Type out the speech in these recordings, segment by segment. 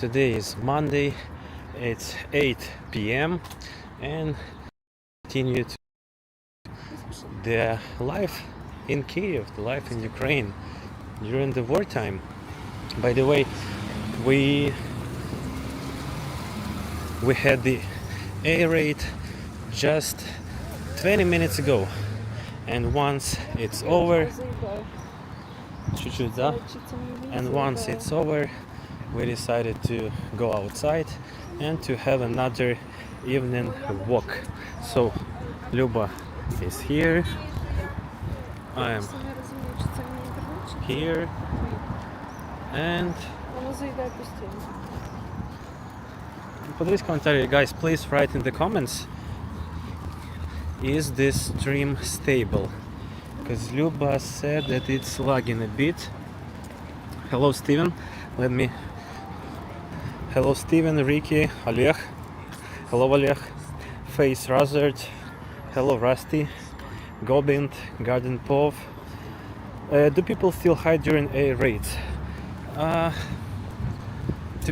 Today is Monday, it's 8 p.m. and continue to the life in Kyiv, the life in Ukraine during the wartime. By the way, we had the air raid just 20 minutes ago, and once it's over, чуть-чуть, да? And once it's over, we decided to go outside and to have another evening walk. So Luba is here, I am here, and подивись комментарии, guys, please write in the comments, is this stream stable? Because Luba said that it's lagging a bit. Hello Steven, hello Steven, Ricky, Oleg, hello Oleg, Face Razard, hello Rusty, Gobind, Garden Pov. Do people still hide during air raids? To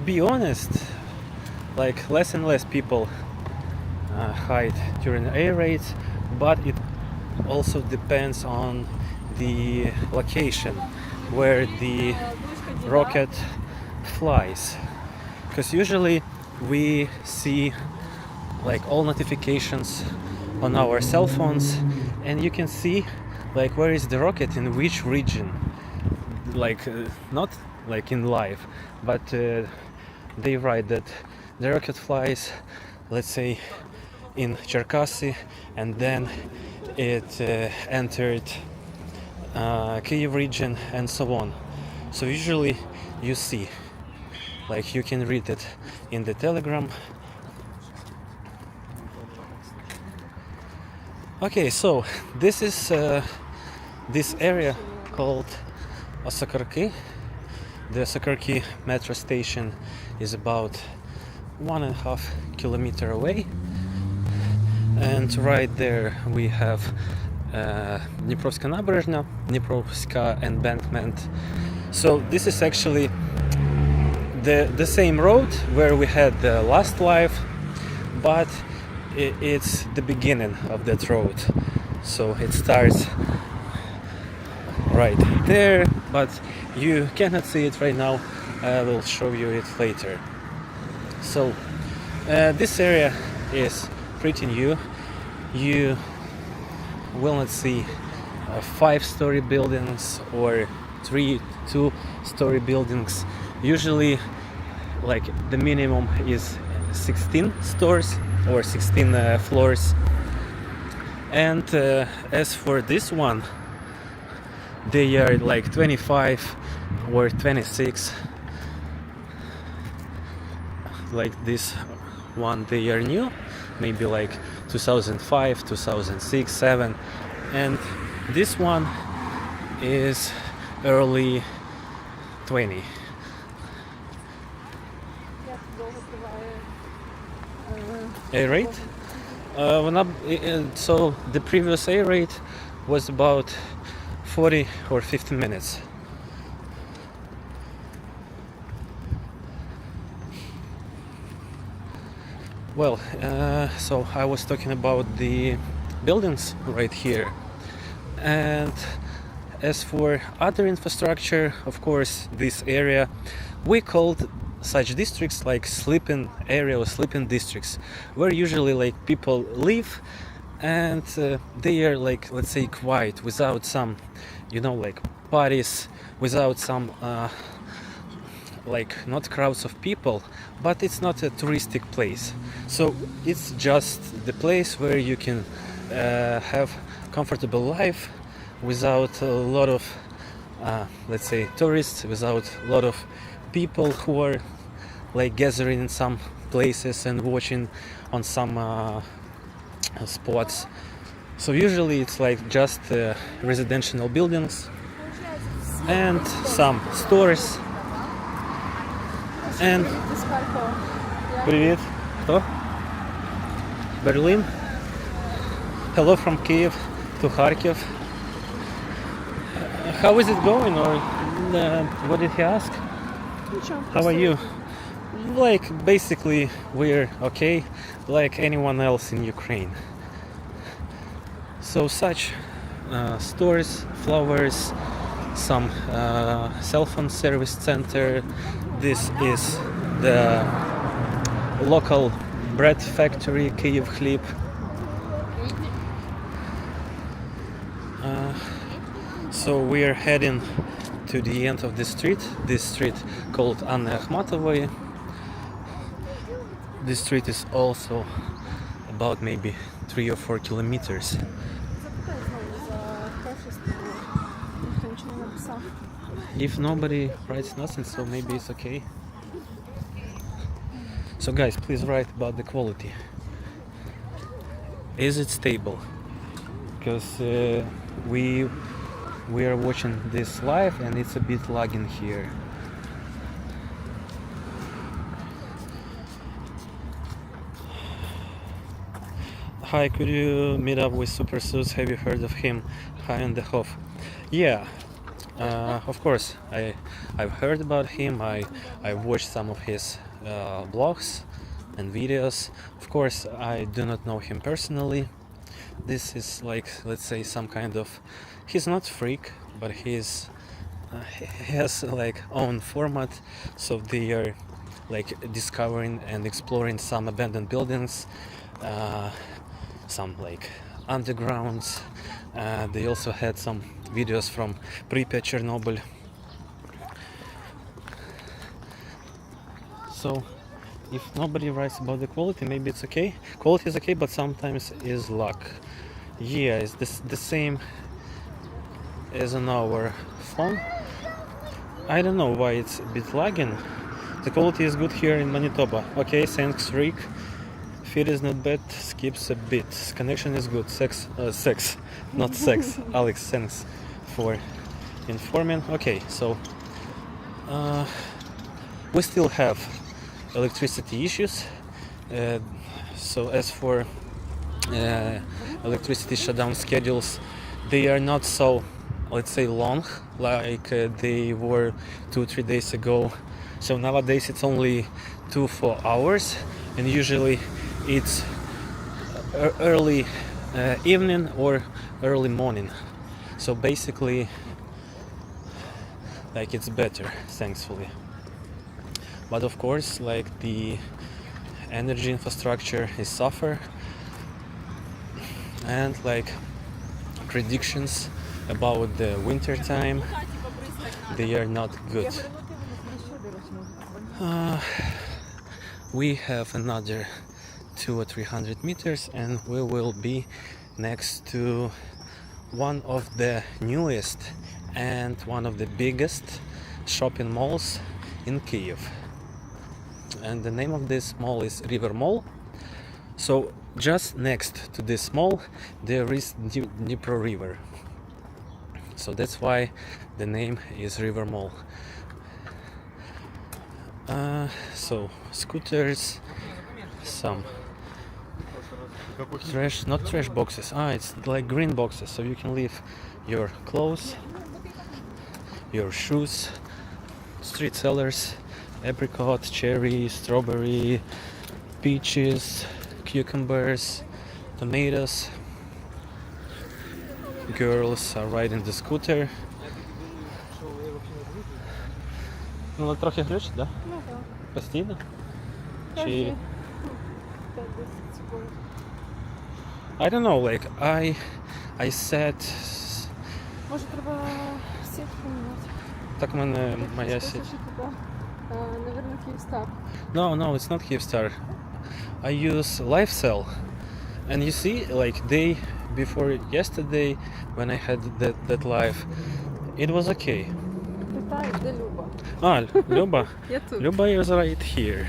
be honest, like less and less people hide during air raids, but it also depends on the location where the rocket flies, because usually we see like all notifications on our cell phones, and you can see like where is the rocket in which region, like not like in live, but they write that the rocket flies, let's say, in Cherkasy, and then it entered Kyiv region, and so on. So usually you see, like you can read it in the Telegram. Okay, so this is this area called Osakarki. The Osakarki metro station is about 1.5 kilometers away, and right there we have Dniprovska Nabережна, Dniprovska embankment. So this is actually the same road where we had the last live, but it's the beginning of that road. So it starts right there, but you cannot see it right now. I will show you it later. So this area is pretty new. You will not see 5-story buildings or 2-story buildings. Usually, like the minimum is 16 stores or 16 floors. And as for this one, they are like 25 or 26. Like this one, they are new, maybe like 2005, 2006, 7, and this one is early 20. A rate? So the previous A rate was about 40 or 50 minutes. Well, so I was talking about the buildings right here, and as for other infrastructure, of course, this area we called such districts like sleeping area or sleeping districts, where usually like people live, and they are like, let's say, quiet, without some, like parties, without some like not crowds of people, but it's not a touristic place. So it's just the place where you can have comfortable life without a lot of let's say tourists, without a lot of people who are like gathering in some places and watching on some spots. So usually it's like just residential buildings and some stores. And привет. Кто? Berlin. Hello from Kyiv to Kharkiv. How is it going, or what did he ask? How are you? Like basically we're okay, like anyone else in Ukraine. So such stores, flowers, some cell phone service center. This is the local bread factory, Kyiv Khlib. So we are heading to the end of the street. This street called Anna Akhmatovoi. This street is also about maybe 3 or 4 kilometers. If nobody writes nothing, so maybe it's okay. So guys, please write about the quality. Is it stable? Because we are watching this live and it's a bit lagging here. Hi, could you meet up with Super Suits? Have you heard of him? Hi on the Hof. Yeah, of course. I've heard about him. I watched some of his blogs and videos. Of course, I do not know him personally. This is like, let's say, some kind of. He's not freak, but he has like own format. So they are like discovering and exploring some abandoned buildings. Some like undergrounds. They also had some videos from Pripyat, Chernobyl. So if nobody writes about the quality, maybe it's okay. Quality is okay, but sometimes is luck. Yeah, it's the same as on our phone. I don't know why it's a bit lagging. The quality is good here in Manitoba. Okay, thanks Rick. Feed is not bad, skips a bit. Connection is good. Sex, not sex. Alex, thanks for informing. Okay, so we still have electricity issues. So as for electricity shutdown schedules, they are not so, let's say, long like they were 2-3 days ago. So nowadays it's only 2-4 hours, and usually it's early evening or early morning. So basically, like, it's better, thankfully. But of course, like, the energy infrastructure is suffer, and like predictions about the winter time, they are not good. We have another 200 or 300 meters and we will be next to one of the newest and one of the biggest shopping malls in Kyiv. And the name of this mall is River Mall. So just next to this mall there is Dnipro River. So that's why the name is River Mall. So scooters, some trash, not trash boxes, it's like green boxes, so you can leave your clothes, your shoes, street sellers, apricot, cherry, strawberry, peaches, cucumbers, tomatoes. Girls are riding the scooter. Ну, трохи глючить, да? Ну так. Постійно? Чи... Кожні 10 секунд. I don't know, like, I said... Може треба сітку поміняти? Так в мене моя Скажи, сеть. що туди, наверно, Київстар. No, it's not Kyivstar. I use LifeCell. And you see, like, day before yesterday, when I had that live, it was okay. Питаю, де Люба? Luba. Я тут. Luba is right here.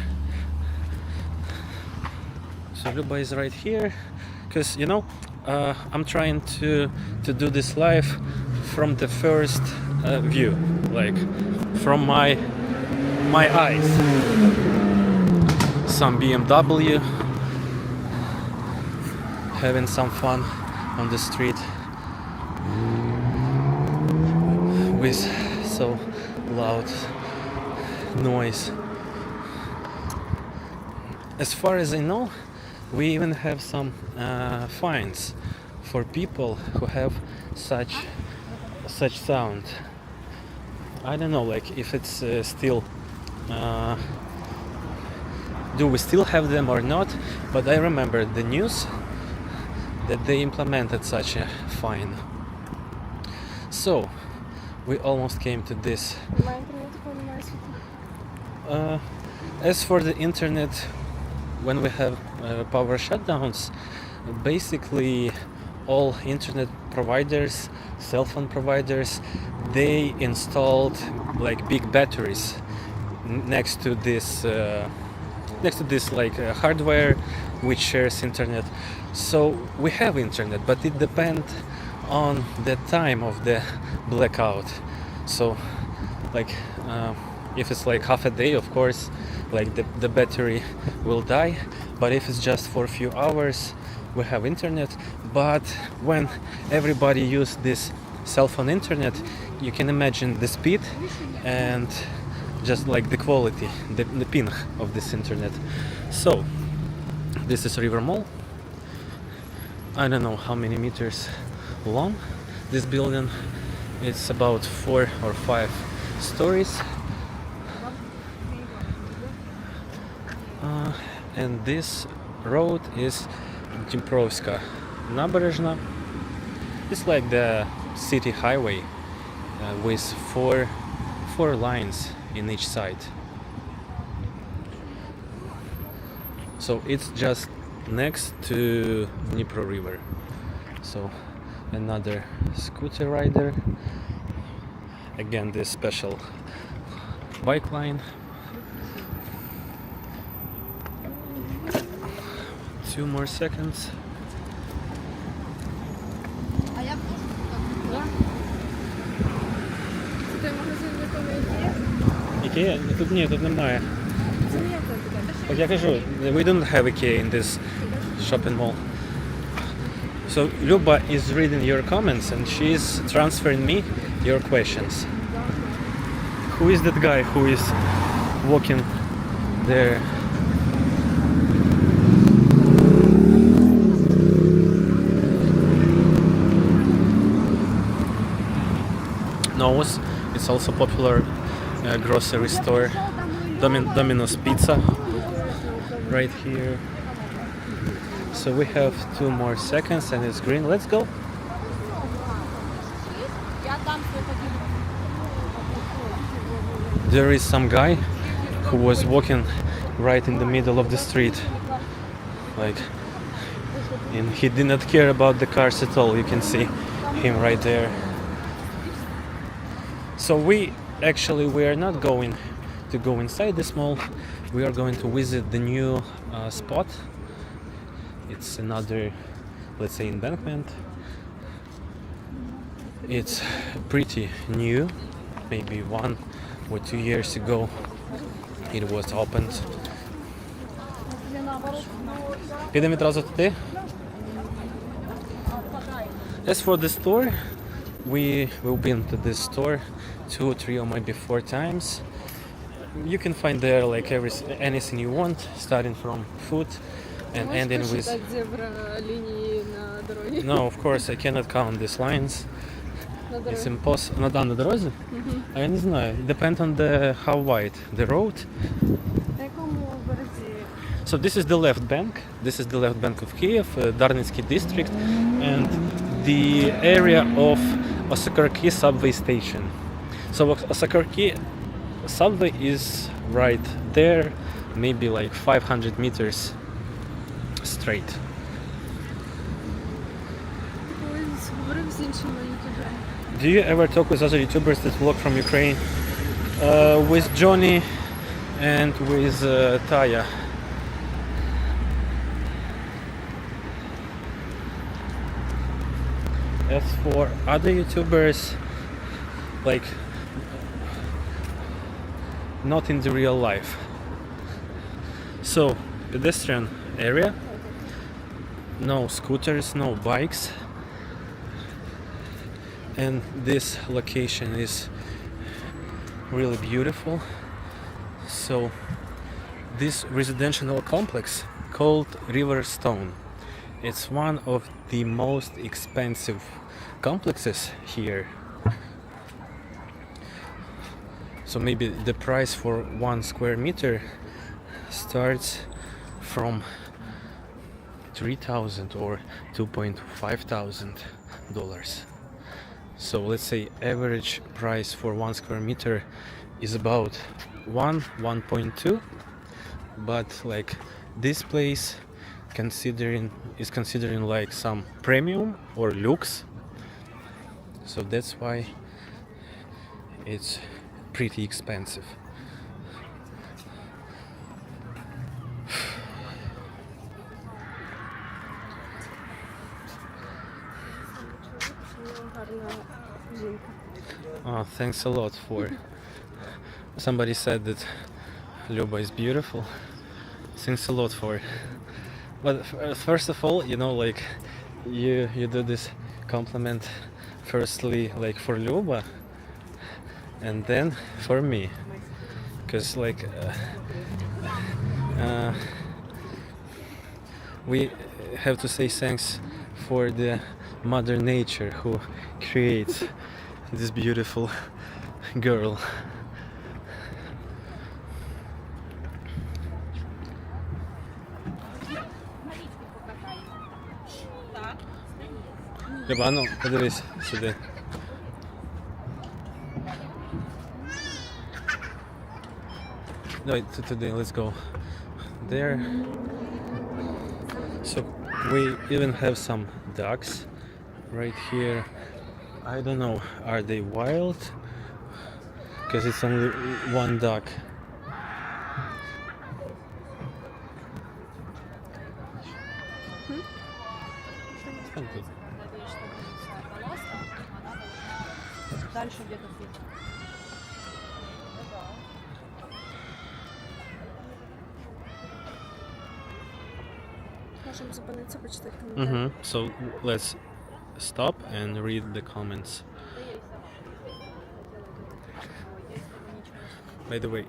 So Luba is right here, because you know, I'm trying to do this live from the first view, like from my eyes. Some BMW having some fun on the street with so loud noise. as far as I know, we even have some fines for people who have such sound. I don't know, like if it's still. Do we still have them or not? But I remember the news that they implemented such a fine. So we almost came to this. Немає інтернету, коли немає світла. As for the internet, when we have power shutdowns, basically all internet providers, cell phone providers, they installed like big batteries next to this like hardware which shares internet. So we have internet, but it depends on the time of the blackout. So like if it's like half a day, of course, like the battery will die, but if it's just for a few hours, we have internet. But when everybody use this cell phone internet, you can imagine the speed and just like the quality, the ping of this internet. So this is River Mall. I don't know how many meters long this building. It's about 4 or 5 stories. And this road is Dniprovska Nabережна. It's like the city highway with four lines in each side. So it's just next to Dnipro River. So another scooter rider. Again, this special bike line. 2 more seconds. Це той магазин, в якому є? Ікея? Тут немає. Це не я тебе питаю. От я кажу, we don't have IKEA in this shopping mall. So Luba is reading your comments and she's transferring me your questions. Who is that guy who is walking there? Knows it's also popular grocery store. Domino's Pizza right here. So we have 2 more seconds and it's green. Let's go. There is some guy who was walking right in the middle of the street, like, and he did not care about the cars at all. You can see him right there. So we are not going to go inside this mall. We are going to visit the new spot. It's another, let's say, embankment. It's pretty new. Maybe 1 or 2 years ago it was opened. Підемо відразу туди. As for the store, we've been to this store 2, 3 or maybe 4 times. You can find there like anything you want, starting from food and ending with... Можеш посчитати зебра лінії на дорогі? No, of course, I cannot count these lines. На It's дорозі. impossible. На дорозі? А я не знаю. Depend on how wide the road. На якому березі? So this is the left bank. This is the left bank of Kyiv, Darnitsky district, and the area of Osakarki subway station. So Osakarki subway is right there, maybe like 500 meters straight. Колись говорив з іншими ютуберами. Do you ever talk with other YouTubers that vlog from Ukraine? With Johnny and with Taya. As for other YouTubers, like not in the real life. So pedestrian area, no scooters, no bikes, and this location is really beautiful. So this residential complex called Riverside. It's one of the most expensive complexes here. So maybe the price for 1 square meter starts from 3,000 or 2,500 dollars. So let's say average price for 1 square meter is about 1.2, but like this place is considering like some premium or luxe, so that's why it's pretty expensive. Oh, thanks a lot for somebody said that Luba is beautiful. Thanks a lot for. But first of all, like you do this compliment firstly like for Luba and then for me, because like we have to say thanks for the Mother Nature who creates this beautiful girl. Люба, ну, подивись сюди. Давай, today, let's go there. So we even have some ducks right here. I don't know, are they wild? Because it's only one duck. Можемо зупинитися, почитати коментарі. So let's stop and read the comments. By the way,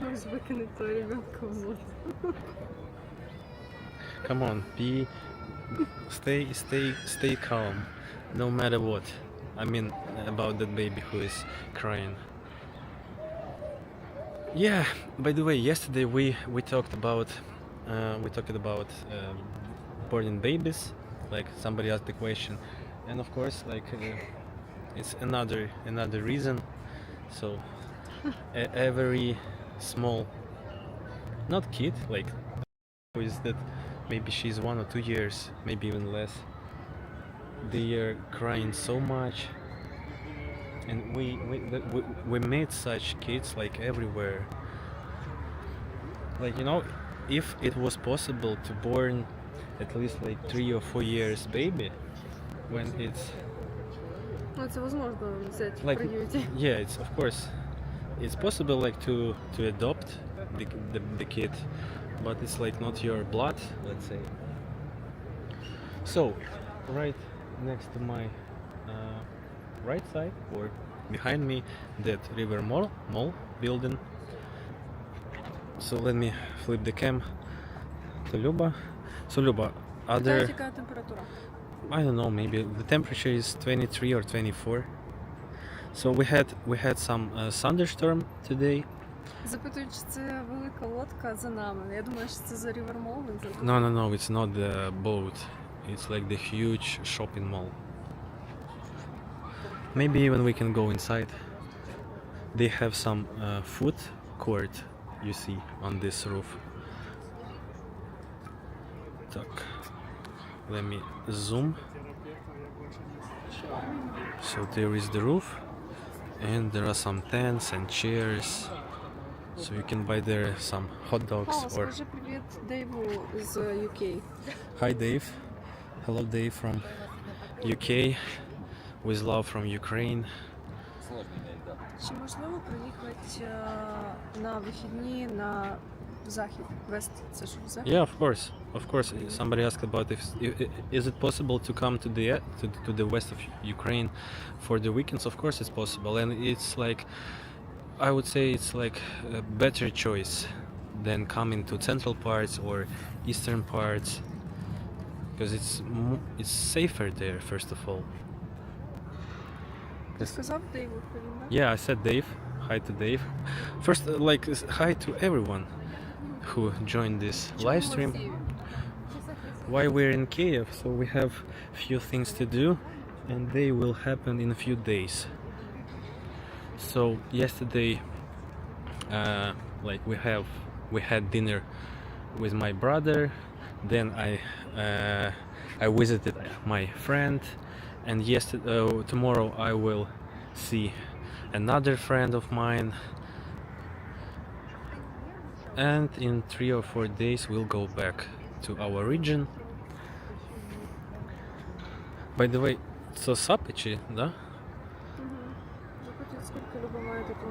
Можеш викинути того ребенка в воду. come on, stay calm, no matter what. I mean about that baby who is crying. Yeah. By the way, yesterday we talked about born babies. Like somebody asked the question, and of course, like it's another reason. So every small, not kid, like who is that? Maybe she's 1 or 2 years, maybe even less. They are crying so much, and we meet such kids like everywhere. Like if it was possible to born at least like 3 or 4 years baby, when it's Ну, це можливо взяти в like приюті. yeah, it's of course it's possible like to adopt the kid, but it's like not your blood, let's say. So right next to my right side or behind me, that River Mall building. So let me flip the cam to Luba. So Luba, other, Яка температура? I don't know, maybe the temperature is 23 or 24. So we had some thunderstorm today. Запитую, чи це велика лодка за нами. Я думаю, що це за River Mall. No, it's not the boat. It's like the huge shopping mall. Maybe even we can go inside. They have some food court, you see, on this roof. Так, let me zoom. So there is the roof, and there are some tents and chairs. So you can buy there some hot dogs О, or. скажи привіт Дейву з UK. Hi Dave. Hello Dave from UK. With love from Ukraine. Чи можливо приїхати на вихідні на захід, вест, це ж захід? Yeah, of course. Somebody asked about if is it possible to come to the west of Ukraine for the weekends. Of course it's possible, and it's like I would say it's like a better choice than coming to central parts or eastern parts, because it's safer there, first of all. Ти сказав Дейву, да? Yeah, I said Dave. Hi to Dave. First, hi to everyone who joined this live stream. Why we're in Kyiv, so we have few things to do, and they will happen in a few days. So yesterday, we had dinner with my brother. Then I visited my friend, and tomorrow I will see another friend of mine, and in 3 or 4 days we'll go back to our region. By the way, so Сапичі, да? Скільки Люба має тату?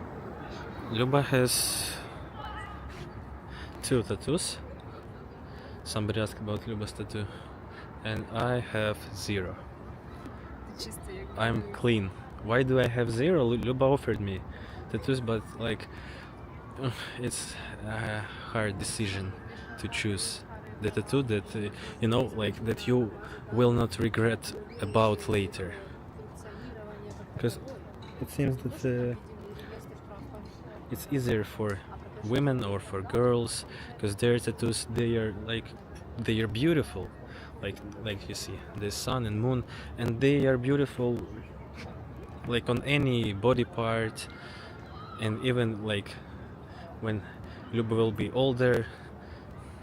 Luba has 2 tattoos. Somebody asked about Luba's tattoo, and I have 0. Ти чистий, як I'm clean. Why do I have 0? Luba offered me tattoos, but it's a hard decision to choose the tattoo that that you will not regret about later. Because it seems that it's easier for women or for girls, because their tattoos they are beautiful, like you see the sun and moon, and they are beautiful like on any body part, and even like when Luba will be older.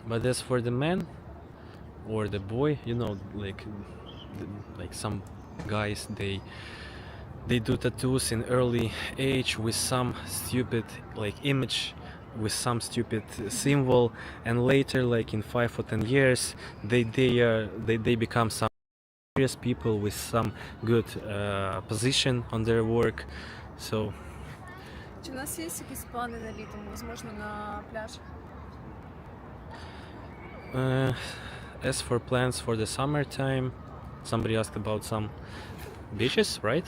But as for the man or the boy, like some guys, they do tattoos in early age with some stupid image, with some stupid symbol, and later, like in 5 or 10 years, they become some serious people with some good position on their work. So Чи в нас є якісь плани на літо? Можливо, на пляж? As for plans for the summertime, somebody asked about some beaches, right?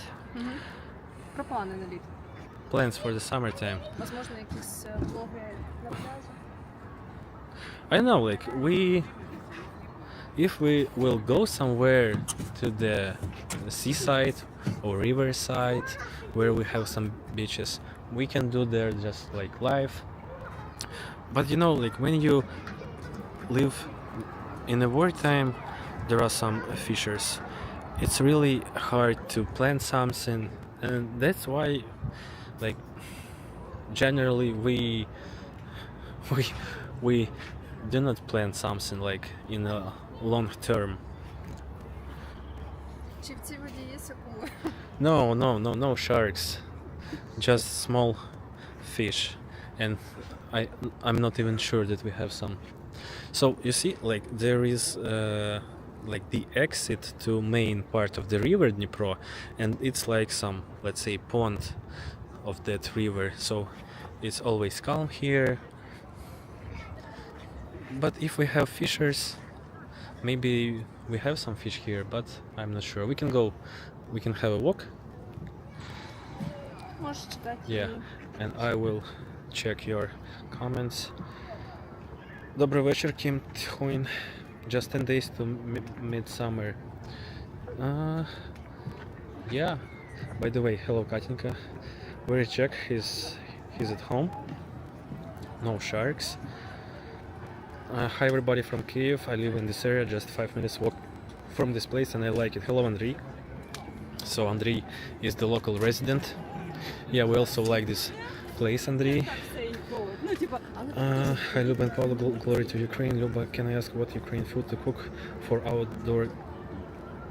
Про плани на літо. Plans for the summertime. Можливо, якісь влоги на пляжі? I know, if we will go somewhere to the seaside or Riverside where we have some beaches, we can do there just like live. But when you live in the wartime, there are some fissures. It's really hard to plan something, and that's why generally we do not plan something in a long term. Чи в цій воді є акули? No sharks, just small fish, and I'm not even sure that we have some. So you see, there is the exit to main part of the river Dnipro, and it's like some, let's say, pond of that river. So it's always calm here. But if we have fishers, maybe we have some fish here, but I'm not sure. We can have a walk. Можеш чекати. Yeah, and I will check your comments. Добрий вечір, Kim Thuin. Just 10 days to midsummer. Yeah. By the way, hello, Katinka. We'll check. He's at home. No sharks. Hi everybody from Kyiv. I live in this area, just 5 minutes walk from this place, and I like it. Hello, Andrei. So Andrei is the local resident. Yeah, we also like this place, Andrei. Hi Luba and Paolo, glory to Ukraine. Luba, can I ask what Ukraine food to cook for outdoor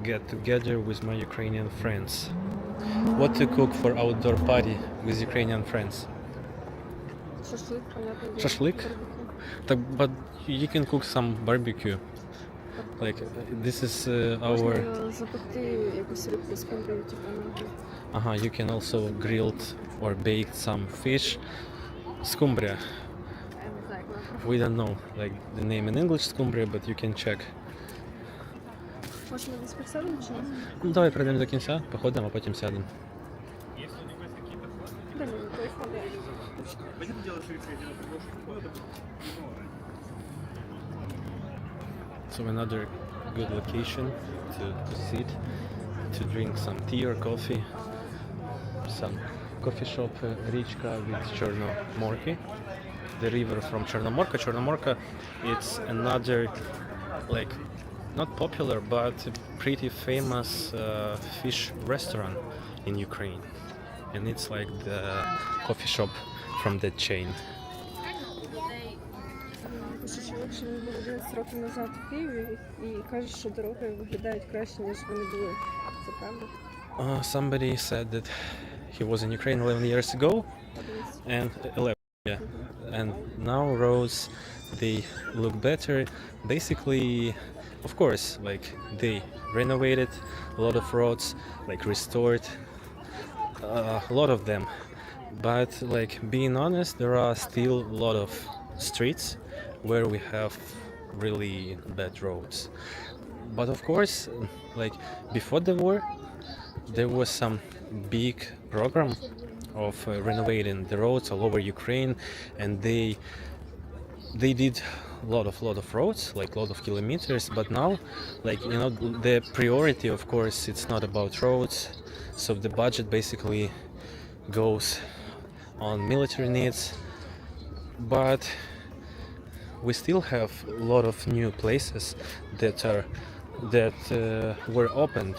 get together with my Ukrainian friends? What to cook for outdoor party with Ukrainian friends? Шашлик, понятно. Shashlik? But you can cook some barbecue. This is our... Можна запекти якусь рибку з панкою, You can also grilled or baked some fish. Scumbria. We don't know the name in English, scumbria, but you can check. Можна десь присядемо чи ні? Ну, давай пройдемо до кінця, походимо, а потім сядемо. Блін, телефон. So another good location to sit, to drink some tea or coffee. Some coffee shop Річка with Чорноморки. The river from Chornomorka. Chornomorka, it's another, like, not popular but pretty famous fish restaurant in Ukraine, and it's like the coffee shop from that chain. Пише, що якщо він був 11 років назад в Києві і каже, що дороги виглядають краще, ніж вони були. Це правда? Somebody said that he was in Ukraine 11 years ago, and 11, yeah, and now roads, they look better. Basically, of course, like, they renovated a lot of roads, like restored a lot of them, but, like, being honest, there are still a lot of streets where we have really bad roads. But of course, like, before the war, there was some big program of renovating the roads all over Ukraine, and they did a lot of roads, like a lot of kilometers. But now, like, you know, the priority, of course, it's not about roads, so the budget basically goes on military needs. But we still have a lot of new places that were opened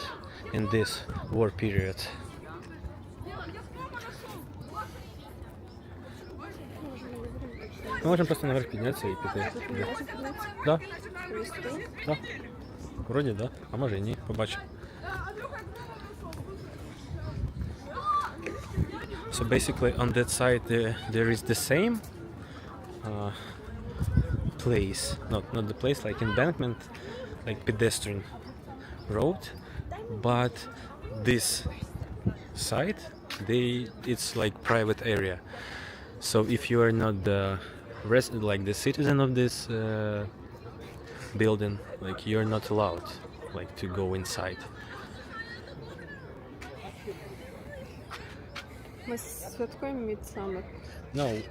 in this war period. Ми можемо просто наверх піднятися і піти. Да. Да. Вроді, да. А може і ні. Побачимо. So basically on that side there is the same place, not the place, like embankment, like pedestrian road, but this side, it's like private area. So if you are not the like the citizen of this building, like, you're not allowed, like, to go inside. Ми святкуємо Midsummer. No,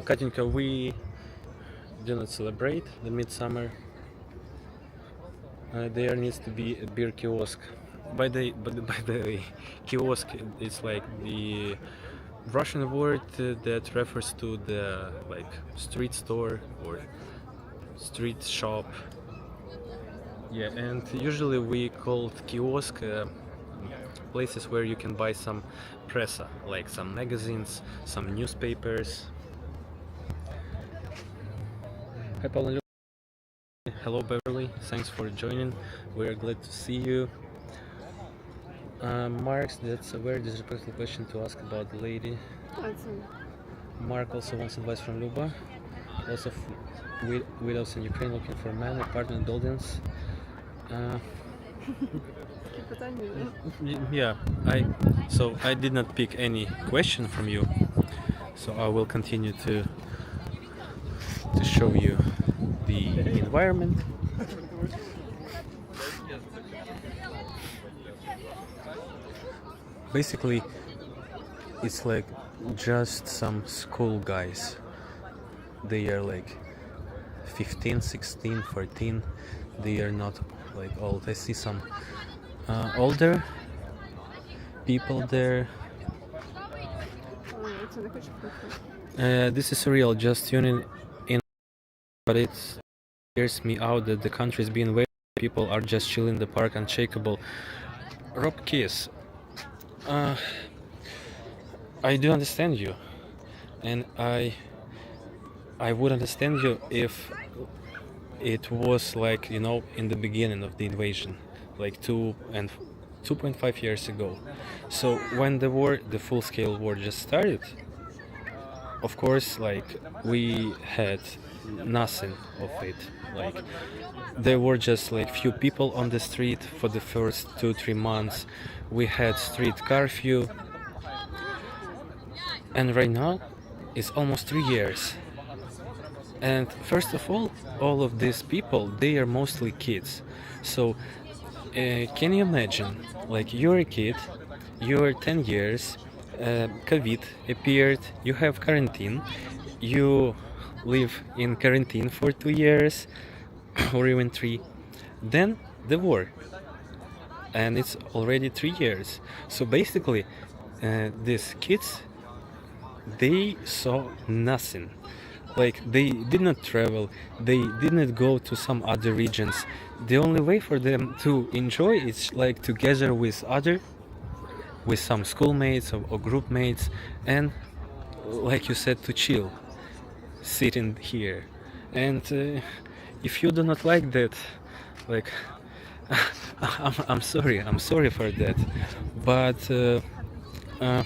Katinka, we do not celebrate the Midsummer. There needs to be a beer kiosk. By the way, kiosk, it's like the Russian word that refers to the, like, street store or street shop. Yeah, and usually we call kiosk places where you can buy some pressa, like some magazines, some newspapers. Hi, Paul. Hello, Beverly. Thanks for joining. We're glad to see you. Marks, that's a very disrespectful question to ask about the lady. Mark also wants advice from Luba. Lots of widows in Ukraine looking for men, apartment buildings. Yeah, I did not pick any question from you, so I will continue to show you the environment. Basically, it's like just some school guys. They are like 15, 16, 14. They are not, like, old. I see some older people there. This is real, just tuning in, but it scares me out that the country is being way. People are just chilling in the park, unshakable. Rob Kiss, I do understand you, and I would understand you if it was, like, you know, in the beginning of the invasion, like 2.5 years ago. So when the full-scale war just started, of course, like, we had nothing of it. Like, there were just like few people on the street for the first 2-3 months. We had street curfew, and right now it's almost 3 years. And first of all of these people, they are mostly kids. So can you imagine, like, you're a kid, you're 10 years, COVID appeared, you have quarantine, you live in quarantine for 2 years or even three, then the war, and it's already 3 years. So basically, these kids, they saw nothing. Like, they did not travel, they did not go to some other regions. The only way for them to enjoy is like together with some schoolmates or group mates, and like you said, to chill, sitting here. And if you do not like that, like, I'm sorry for that, but uh,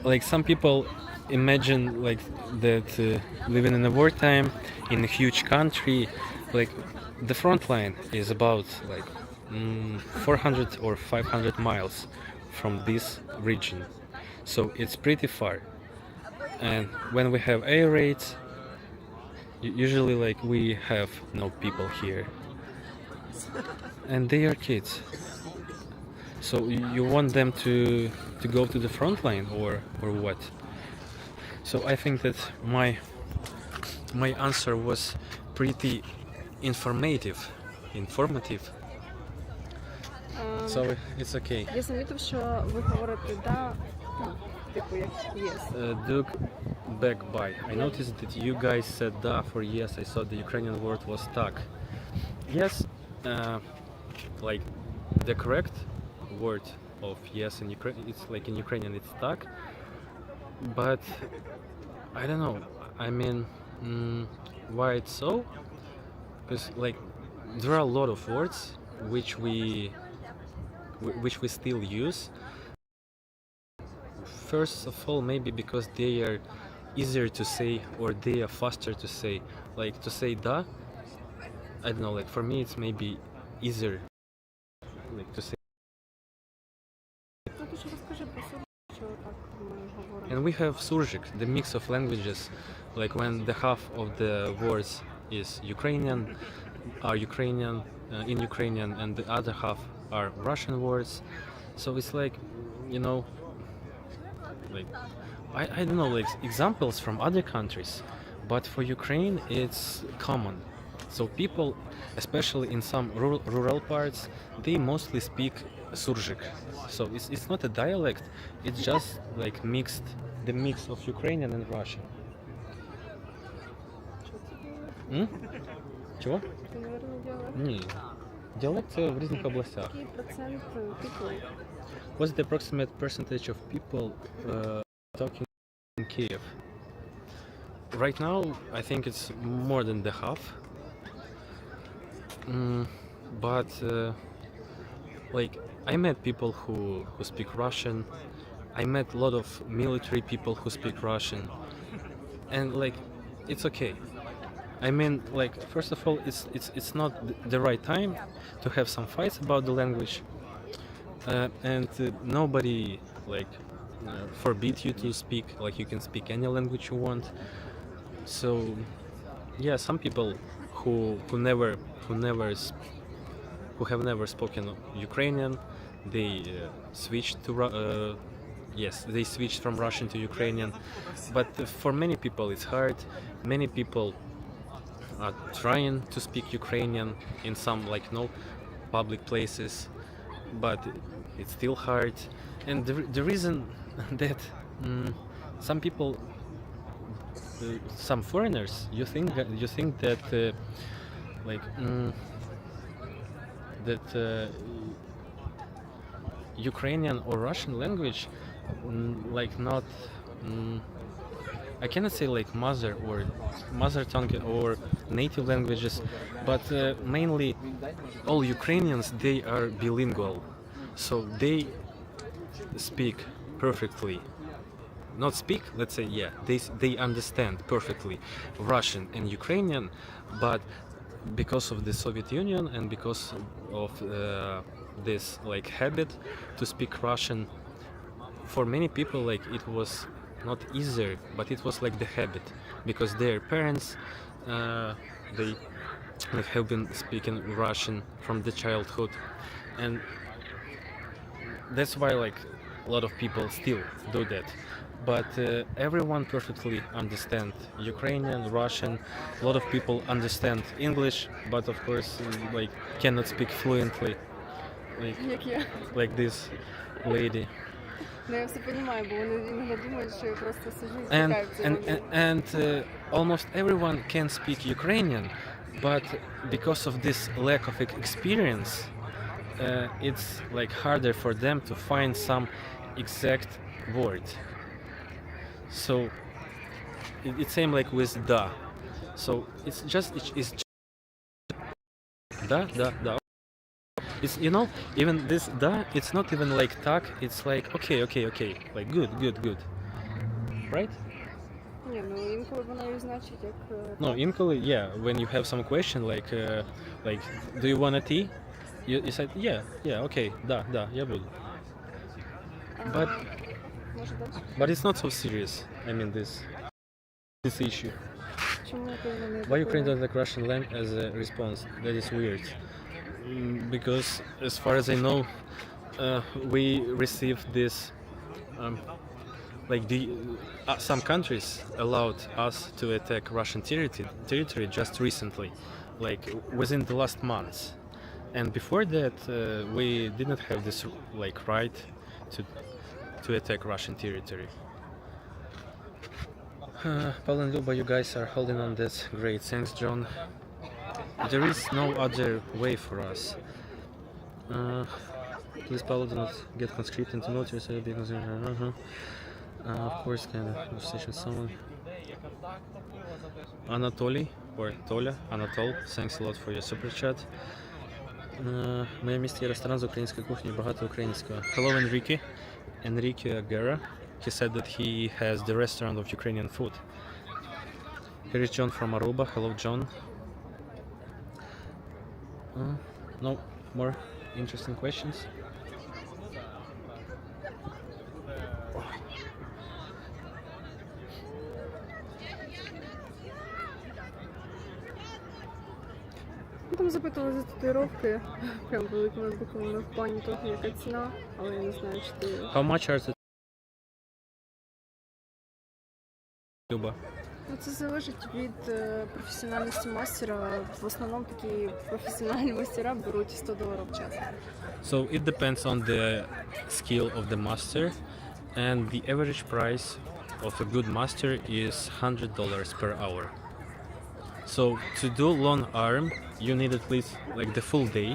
like, some people imagine like that, living in a wartime in a huge country, like, the front line is about like 400 or 500 miles from this region, so it's pretty far. And when we have air raids, usually like we have no people here, and they are kids. So you want them to go to the front line, or what? So I think that my answer was pretty informative. So it's okay. Я замітив, що ви говорите да, ну, типу як yes. Duke back by. I noticed that you guys said da for yes. I thought the Ukrainian word was tak. Yes, like, the correct word of yes in Ukraine, it's like in Ukrainian it's tak, but I don't know. I mean, why it's so? Because like there are a lot of words which we still use. First of all, maybe because they are easier to say, or they are faster to say. Like, to say da, I don't know, like, for me it's maybe easier, like, to say. Ну, ти ж розкажи про себе, що так ми говоримо. And we have surjik, the mix of languages, like when the half of the words is Ukrainian, are Ukrainian, in Ukrainian, and the other half are Russian words. So it's like, you know, like, I don't know, like, examples from other countries, but for Ukraine it's common. So people, especially in some rural parts, they mostly speak surjik. So it's not a dialect, it's just like the mix of Ukrainian and Russian. М? Чого? Це, мабуть, діалект. Ні. Діалект це в різних областях. Який процент типу What's the approximate percentage of people talking in Kyiv? Right now, I think it's more than the half. But like, I met people who speak Russian. I met a lot of military people who speak Russian, and like, it's okay. I mean, like, first of all, it's not the right time to have some fights about the language, and nobody like forbid you to speak. Like, you can speak any language you want. So yeah, some people who have never spoken Ukrainian, they switched to yes, they switched from Russian to Ukrainian. But for many people it's hard. Many people are trying to speak Ukrainian in some, like, no public places, but it's still hard. And the reason that some people, some foreigners, you think that like that Ukrainian or Russian language, like, not I cannot say like mother tongue or native languages, but mainly all Ukrainians, they are bilingual, so they speak perfectly. Not speak, let's say, yeah, they understand perfectly Russian and Ukrainian, but because of the Soviet Union and because of this, like, habit to speak Russian, for many people, like, it was not easier, but it was like the habit, because their parents, they like, have been speaking Russian from the childhood, and that's why like a lot of people still do that. But everyone perfectly understand Ukrainian, Russian. A lot of people understand English, but of course like cannot speak fluently, like Як я. like this lady. Ну я все розумію, бо вони іноді думають, що я просто сиджу і And втикаю в цей момент. almost everyone can speak Ukrainian, but because of this lack of experience, it's like harder for them to find some exact word. So it's same like with da. So it's da. It's even this da. It's not even like tak. It's like okay, like good, right? Ні, ну інколи воно і значить як No, інколи, yeah, when you have some question like do you want a tea? You said yeah, okay, да, я буду. But може далі. but it's not so serious. I mean this issue. Чому Україна не Why Ukraine don't like Russian land as a response? That is weird. Because as far as I know, we received this like some countries allowed us to attack Russian territory just recently, like within the last months. And before that, we did not have this like right to attack Russian territory. Paul and Luba, you guys are holding on. That's great. Thanks, John. There is no other way for us. Please, Paul, do not get conscripted into military because of course, kind of conversation with someone. Anatoly or Toля, Anatol, thanks a lot for your super chat. В моєму місті є ресторан з української кухні, багато українського. Hello, Enrique. Enrique Aguera. He said that he has the restaurant of Ukrainian food. Here is John from Aruba. Hello, John. No more interesting questions. Там запитували за татуїровки, прям великими буквами в плані того, яка ціна, але я не знаю, чи ти... How much are the Люба? Ну, це залежить від професіональності мастера. В основному такі професіональні мастера беруть $100 в час. So it depends on the skill of the master, and the average price of a good master is $100 per hour. So to do long arm, you need at least like the full day.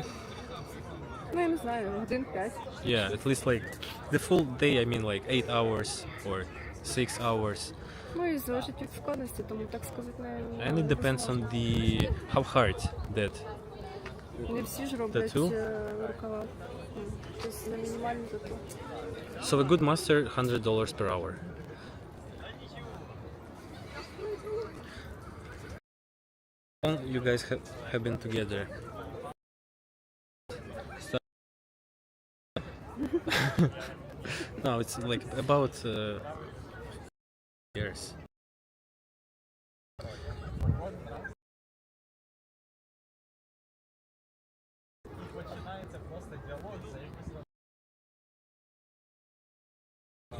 Ну, я не знаю, 1-5. Yeah, at least like the full day. I mean like 8 hours or 6 hours, Ну, і залежить від складності, тому так сказати не... and it depends on the how hard that. Не всі ж роблять Тату? рукава. Тобто на мінімальну тату. So a good master, $100 per hour. How long you guys have been together? No, it's like about years.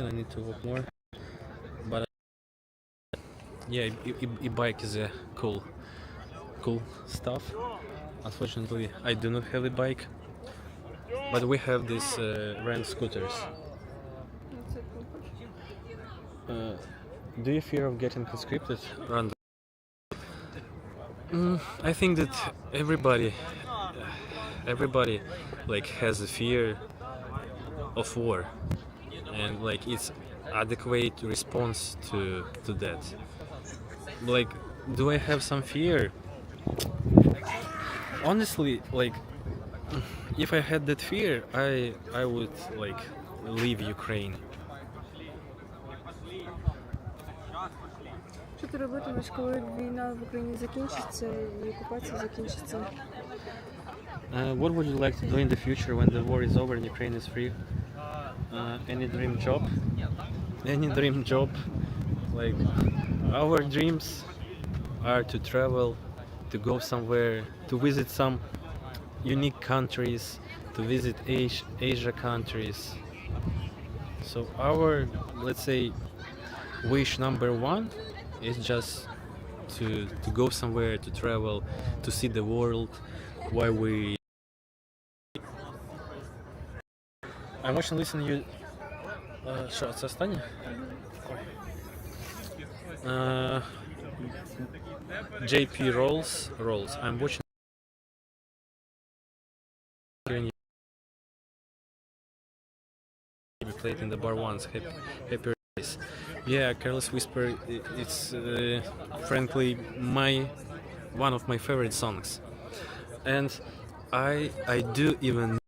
I need to walk more, but yeah, e-bike is a cool stuff. Unfortunately, I do not have a bike, but we have these rent scooters. Ну, це комфорт. Do you fear of getting conscripted? Random. I think that everybody like has a fear of war, and like it's adequate response to that. Like, do I have some fear? Honestly, like, if I had that fear, I would like leave Ukraine. Що ти робитимеш, коли війна в Україні закінчиться і окупація закінчиться? What would you like to do in the future when the war is over and Ukraine is free? Any dream job? Any dream job? Like, our dreams are to travel, to go somewhere, to visit some unique countries, to visit Asia countries, So our, let's say, wish number one is just to go somewhere, to travel, to see the world. Why we? I'm watching, listen you. Що, це останнє? JP Rolls. I'm watching. We played in the bar once. Happy Race. Yeah, Careless Whisper. It's frankly one of my favorite songs, and I do even.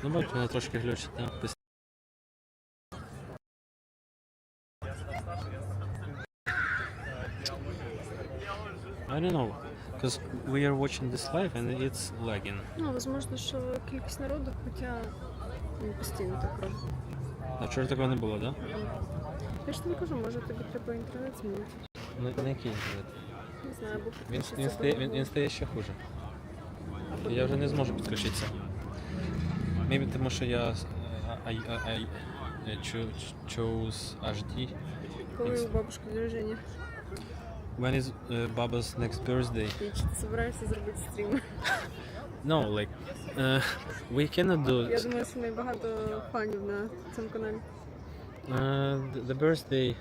Ну, бачу, вона трошки глючить, так? I don't know, because we are watching this live and it's lagging. Ну, возможно, що кількість народу, хоча він постійно так робить. А вчора такого не було, так? Я ж тобі кажу, може тобі треба інтернет змінити. На який інтернет? Не знаю, або Він стає ще хуже. Я вже не зможу підключитися. Maybe тому що я I chose HD. Коли у бабушки день рождения? When is Baba's next birthday? І чи ти збираєшся зробити стрім? No, like we cannot do. Я думаю, що найбагато фанів на цьому каналі. The birthday,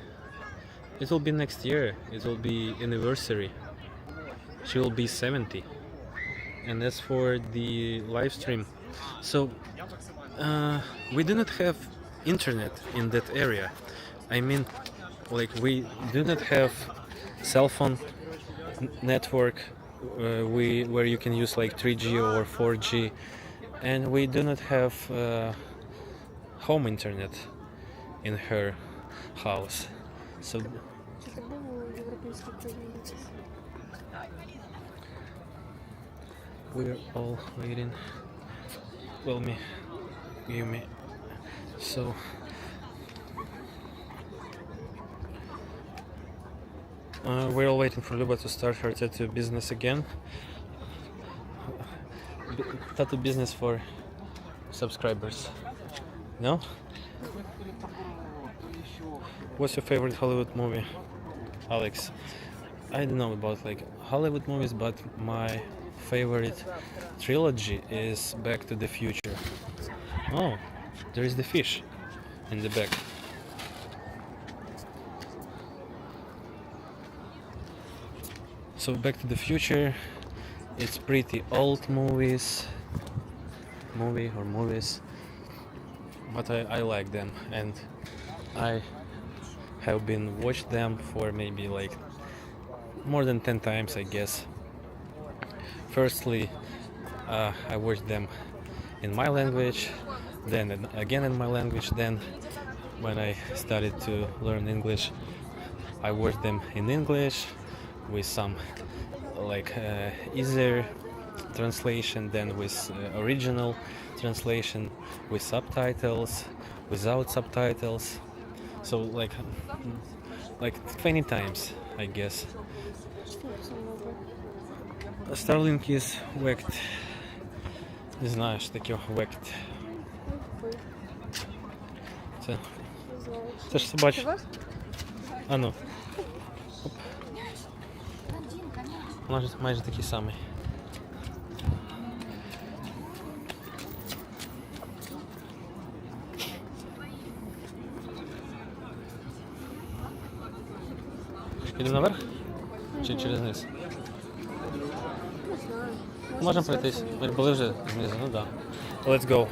it will be next year. It will be anniversary. She will be 70. And as for the live stream, so we do not have internet in that area. I mean, like we do not have cell phone network where you can use like 3G or 4G, and we do not have home internet in her house. So Чи ти був у європейській країні? we're all waiting. Well, give me. So we're all waiting for Luba to start her tattoo business again. Tattoo business for subscribers. No? What's your favorite Hollywood movie, Alex? I don't know about like Hollywood movies, but my favorite trilogy is Back to the Future. Oh, there is the fish in the back. So Back to the Future, it's pretty old movies, but I like them, and I have been watched them for maybe like more than 10 times, I guess. Firstly, I watched them in my language, then again in my language, then when I started to learn English, I watched them in English with some like easier translation, then with original translation, with subtitles, without subtitles. So like 20 times, I guess. Starlink is whacked. Не знаю, що таке whacked. Це ж собачий. А ну. Оп. Майже такий самий. Йдемо наверх? Чи через низ? Можемо пройтись. Ми були вже знизу, ну да. Let's go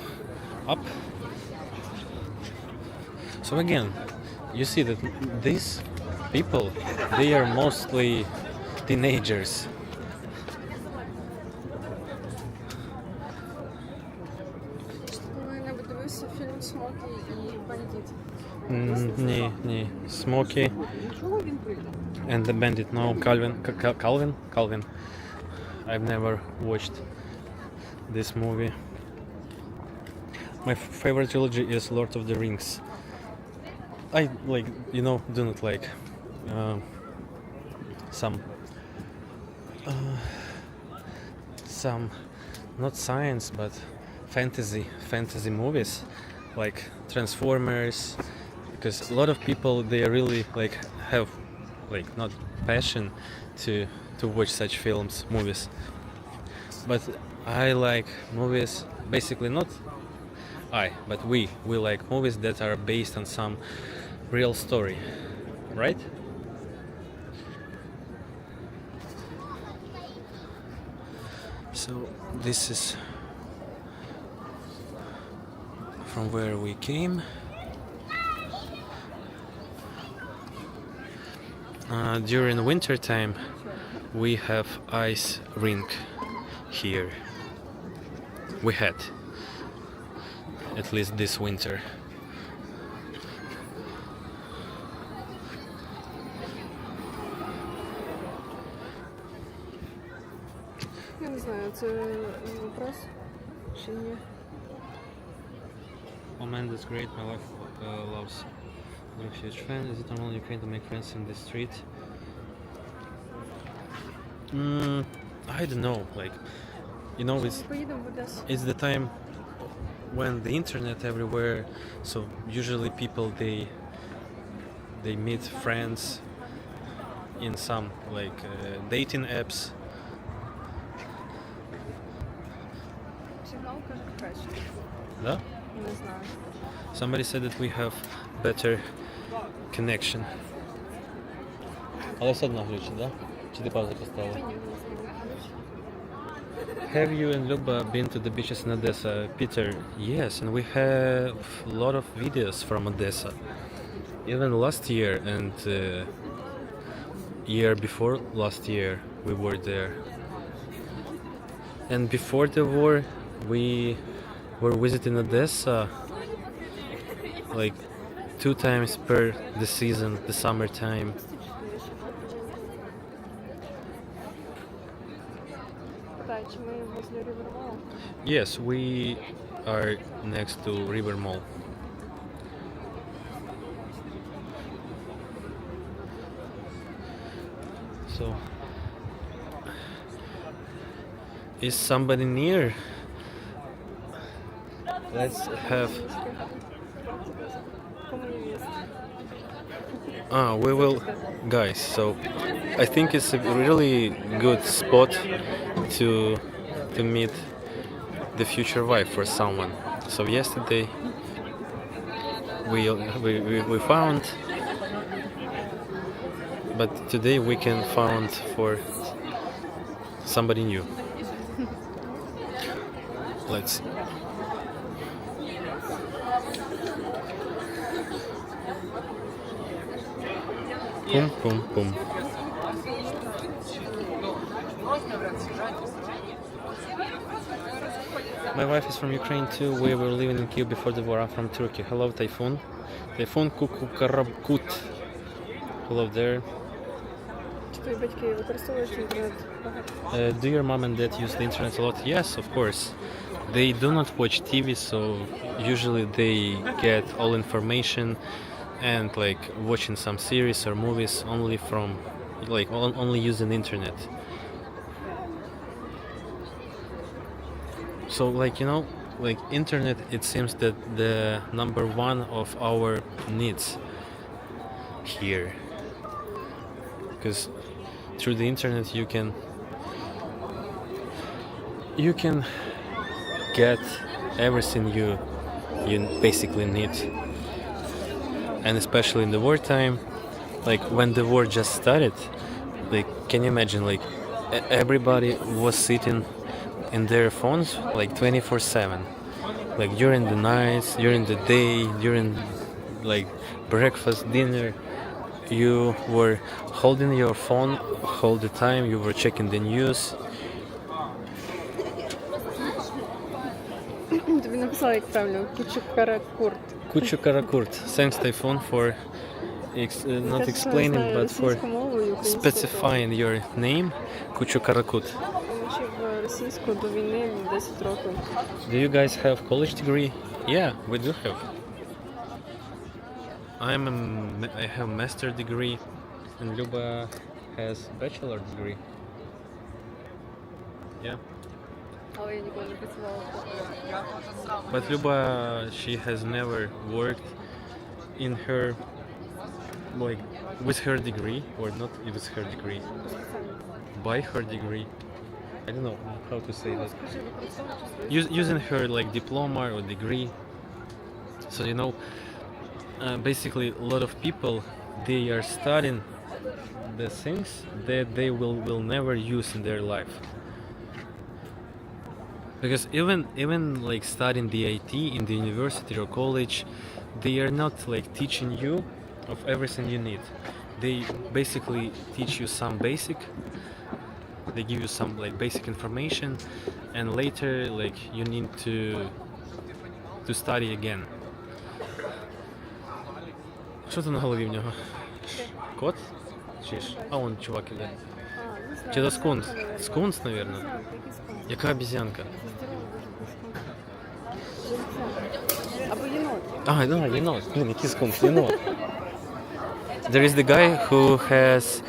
up. So again, you see that these people, they are mostly teenagers. Коли-небудь дивився фільм «Смокі і бандит»? Ні. Smokey Чого він прийде? and the Bandit. No, Calvin. I've never watched this movie. My favorite trilogy is Lord of the Rings. I like, do not like some not science but fantasy movies like Transformers, because a lot of people they really like have like not passion to watch such movies, but I like movies basically not but we like movies that are based on some real story, right? So this is from where we came. During winter time we have ice rink here. We had, at least this winter. Я не знаю, це вопрос чи ні. Oh man, that's great. My wife loves. I'm a huge fan. Is it normal in Ukraine to make friends in the street? I don't know. Like, you know, Поїдемо в Одесу. it's the time when the internet everywhere. So usually people they meet friends in some like dating apps. Сигнал каже краще. Да? Не знаю. Somebody said that we have better connection. Але все одно глючить, да? Чи ти паузу поставила? Та ні, не знаю. Have you and Luba been to the beaches in Odessa? Peter, yes, and we have a lot of videos from Odessa. Even last year and year before last year we were there. And before the war we were visiting Odessa like 2 times per the season, the summertime. Питаю, чи ми возле Riverside? Yes, we are next to River Mall. So, is somebody near? Let's have. We will, guys. So, I think it's a really good spot to meet the future wife for someone. So yesterday we found, but today we can found for somebody new. Let's see. Pum pum pum. My wife is from Ukraine too. We were living in Kyiv before the war. I'm from Turkey. Hello, Typhoon. Typhoon Kukukarabkut. Hello there. Чи твої батьки використовують інтернет багато? Do your mom and dad use the internet a lot? Yes, of course. They do not watch TV, so usually they get all information and like watching some series or movies only from like only using the internet. So like you know, like internet, it seems that the number one of our needs here, because through the internet you can get everything you basically need. And especially in the wartime, like when the war just started, like can you imagine, like everybody was sitting in their phones like 24/7, like during the nights, during the day, during like breakfast, dinner, you were holding your phone all the time, you were checking the news. Тобі написала, як правильно, Кучукаракурт. Kuchukarakurt. Thanks Typhoon for not explaining but for specifying your name. Kuchukarakut. Вчив російську до війни 10 років. Do you guys have college degree? Yeah, we do have. I have master degree and Luba has bachelor degree. Yeah. Але я ніколи не працювала в But Luba, she has never worked in her, like, with her degree, or not with her degree, by her degree. I don't know how to say that. Скажи, використовуючи Using her like diploma or degree. So basically a lot of people, they are studying the things that they will never use in their life. Because even like studying the IT in the university or college, they are not like teaching you of everything you need. They basically teach you some basic. They give you some like basic information, and later like you need to study again. Що це на голові в нього? Кот? Чи ж? А он чувак іде. не знаю. Чи це скунс? Наверно. Скунс, мабуть. Не знаю, який скунс. Яка обезьянка? Це здоровий дуже скунс. Або єнот. А, да, єнот. Блін, який скунс? Єнот. There is the guy who has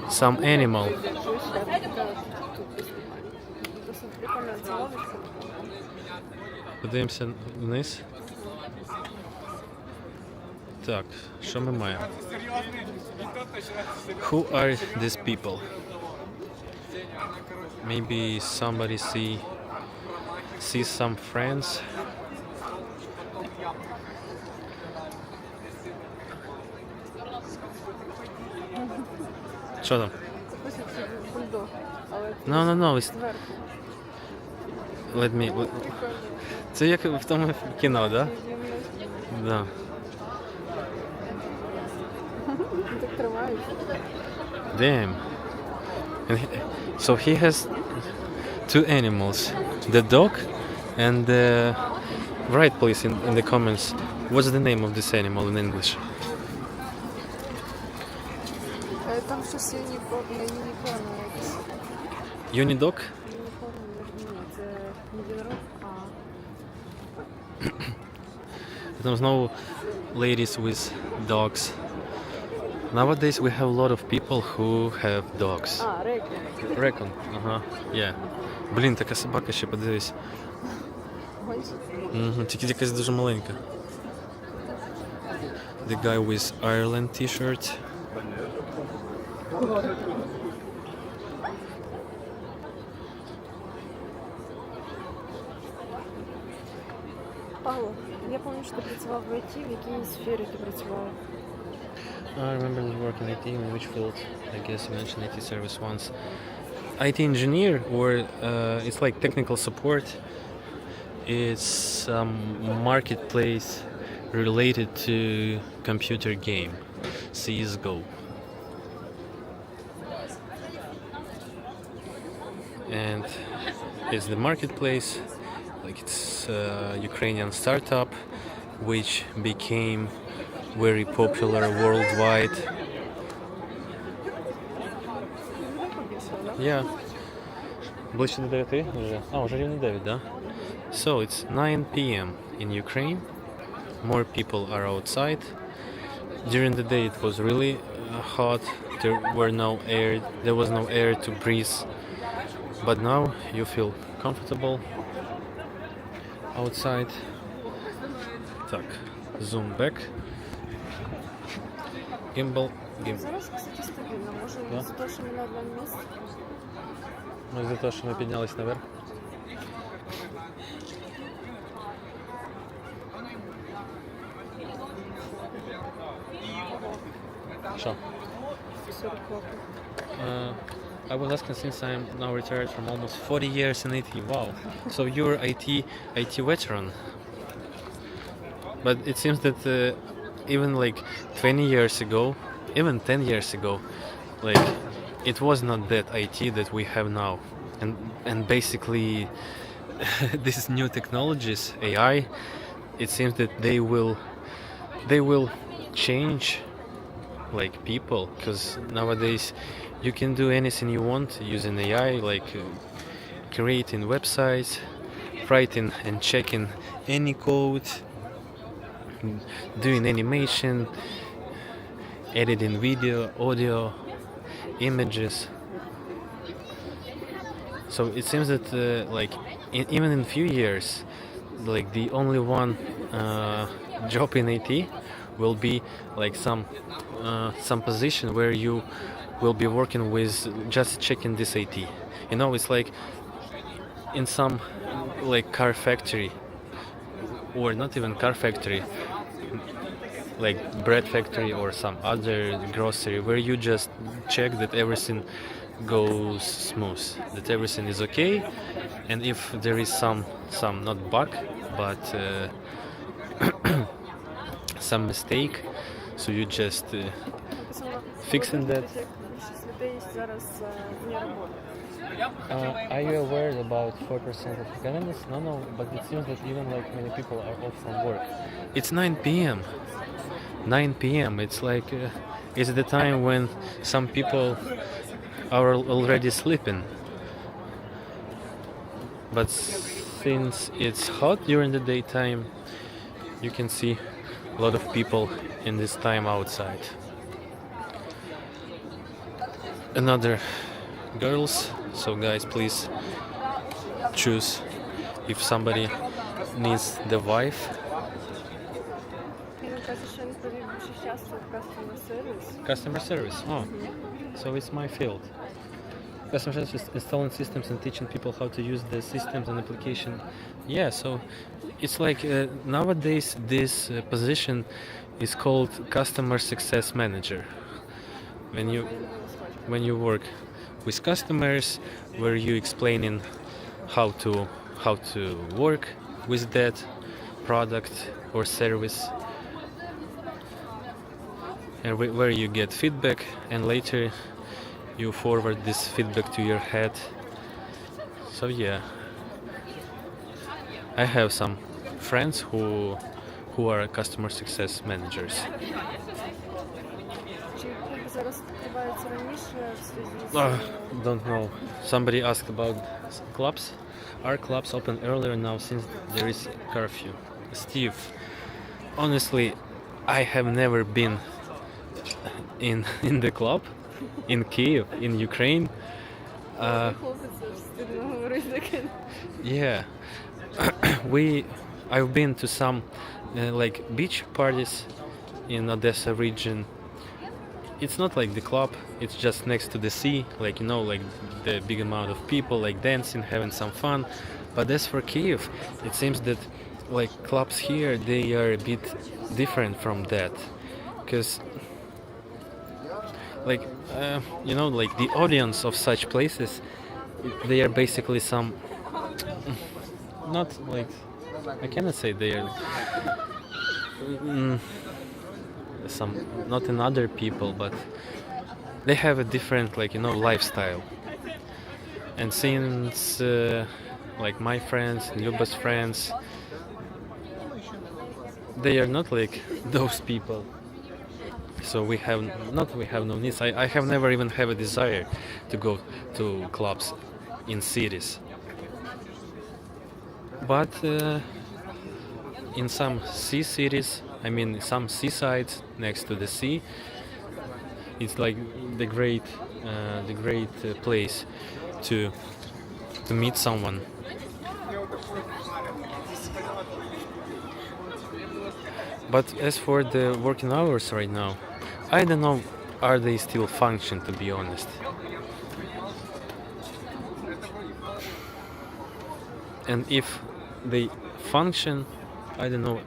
some animal. Тут досить прикольно це ловиться. Подивимося вниз. Так, що ми маємо? Who are these people? Maybe somebody see some friends. Що там? Ось це бульдог. Але No, it's... зверху. Let me... Прикольно. Це як в тому кіно, да? Да. Так тримають. Damn. So he has two animals, the dog and the... Write please in the comments, what's the name of this animal in English? Там щось юнікорн якийсь. Unidog? Юнікорн, ні, це не єдинорог, Там знову ladies with dogs. Nowadays we have a lot of people who have dogs. Рейки. Recon, ага, yeah. Блін, така собака ще, подивись. Тільки якась дуже маленька. The guy with Ireland t-shirt. Павло, я пам'ятаю, що ти працював в ІТ, в якій сфері ти працював? I remember we work in IT, in which field? I guess you mentioned IT service once. IT engineer, or it's like technical support. It's some marketplace related to computer game, CS:GO. And it's the marketplace, like it's a Ukrainian startup which became very popular worldwide. Yeah. Ближче до 9 вже? А, вже рівно 9, да? So it's 9 p.m. in Ukraine. More people are outside. During the day it was really hot. There was no air to breathe. But now you feel comfortable outside. Так, zoom back. Gimbal. Зараз, кстати, стабільно. Може, Да? з-за того, що ми на одному місці? Ну, за те, що ми піднялись наверх. Що? 40 років. I was asking since I'm now retired from almost 40 years in IT. Wow. So you're IT veteran. But it seems that even like 20 years ago, even 10 years ago, like it was not that IT that we have now. And basically these new technologies, AI, it seems that they will change like people, because nowadays you can do anything you want using AI, like creating websites, writing and checking any code, doing animation, editing video, audio, images. So it seems that like even in few years, like the only one job in IT will be like some position where you will be working with just checking this IT. You know, it's like in some like car factory, or not even car factory, like bread factory or some other grocery, where you just check that everything goes smooth, that everything is okay, and if there is some not bug, but some mistake, so you just Написала, fixing that. більшість людей зараз вне роботи. Are you aware about 4% of economists? No, but it seems that even like many people are off from work. It's 9 p.m. 9 p.m. It's like it's the time when some people are already sleeping. But since it's hot during the daytime, you can see a lot of people in this time outside. Another girls, so guys, please choose if somebody needs the wife. Він каже, що він провів більше часу в customer service. Customer service. Oh, so it's my field. Customer service is installing systems and teaching people how to use the systems and application. Yeah, so it's like nowadays this position is called customer success manager. When you work with customers, where you explaining how to work with that product or service, and where you get feedback, and later you forward this feedback to your head. So yeah, I have some friends who are customer success managers. Чи клуби зараз відкриваються раніше в зв'язку з... Don't know. Somebody asked about clubs. Are clubs open earlier now since there is curfew? Steve, honestly, I have never been in the club in Kyiv, in Ukraine. Хлопець стидно говорити таке. Yeah, I've been to some like beach parties in Odessa region. It's not like the club, it's just next to the sea, like you know, like the big amount of people like dancing, having some fun. But as for Kyiv, it seems that like clubs here, they are a bit different from that, because like you know, like the audience of such places, they are basically some not like, I cannot say they are some not another people, but they have a different, like you know, lifestyle. And since like my friends, Luba's friends, they are not like those people, so we have no needs. I have never even have a desire to go to clubs in cities, but in some sea cities, I mean some seasides next to the sea, it's like the great place to meet someone. But as for the working hours right now, I don't know, are they still function, to be honest. And if they function, I don't know,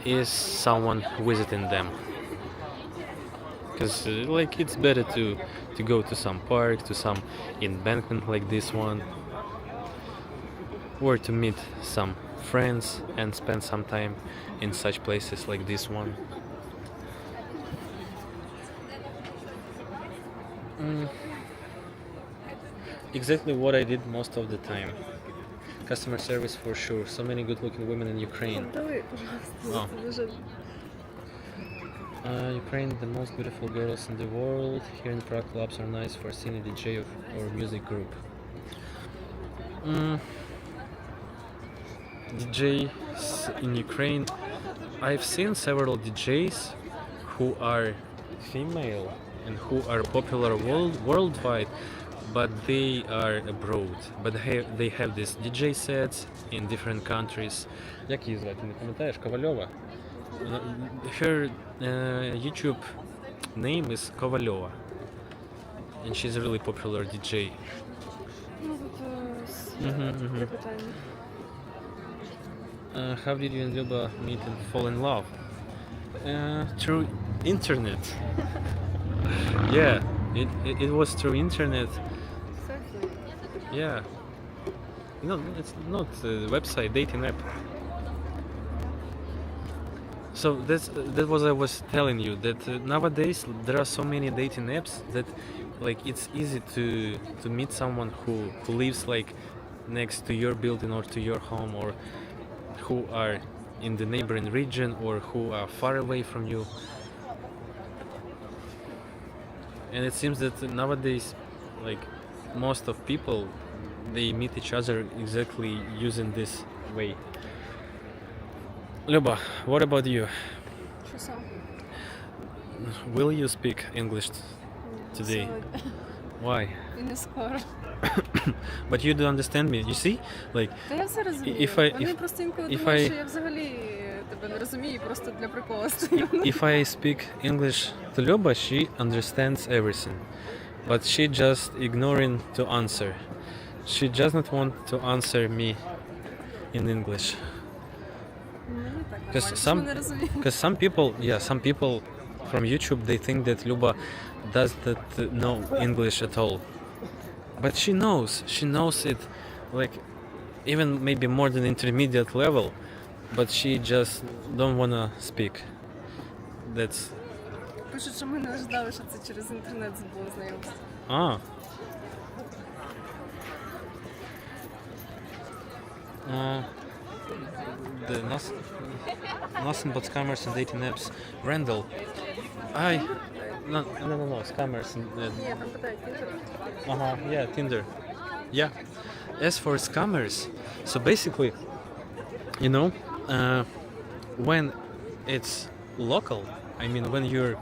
is someone visiting them? Because like it's better to go to some park, to some embankment like this one, or to meet some friends and spend some time in such places like this one. Exactly what I did most of the time. Customer service for sure. So many good-looking women in Ukraine. Давай, пожалуйста. Oh. Це дуже... Ukraine, the most beautiful girls in the world. Here in Prague, clubs are nice for seeing a DJ or music group. DJs in Ukraine. I've seen several DJs who are female and who are popular worldwide, but they are abroad. But they have these DJ sets in different countries. Як її звати, не пам'ятаєш? Ковальова? Her YouTube name is Kovalova. And she's a really popular DJ. Ну, тут є питання. How did you and Luba meet and fall in love? Through internet. Yeah, it was through internet. Exactly. Yeah. No, it's not a website, dating app. So that was I was telling you that nowadays there are so many dating apps that like it's easy to meet someone who lives like next to your building or to your home, or who are in the neighboring region, or who are far away from you. And it seems that nowadays like most of people they meet each other exactly using this way. Luba, what about you? Що сам? Will you speak English today? Сьогодні. Why? І не скоро. But you do understand me, you see? Like, Та я все розумію. Вони просто інколи думають, що я взагалі тебе не розумію, і просто для приколу стою. if I speak English to Luba, she understands everything. But she just ignoring to answer. She does not want to answer me in English. Мені так Because нормально, що не розумію. some people from YouTube they think that Luba does not know English at all. But she knows it like even maybe more than intermediate level, but she just don't wanna speak. That's Пишуть, що ми не ожидали, що це через інтернет було знайомство. The nothing but scammers and dating apps. Randall, no, scammers. Ні, там питають, Yeah, Tinder. Yeah. As for scammers, so basically, you know, when it's local, I mean, when you're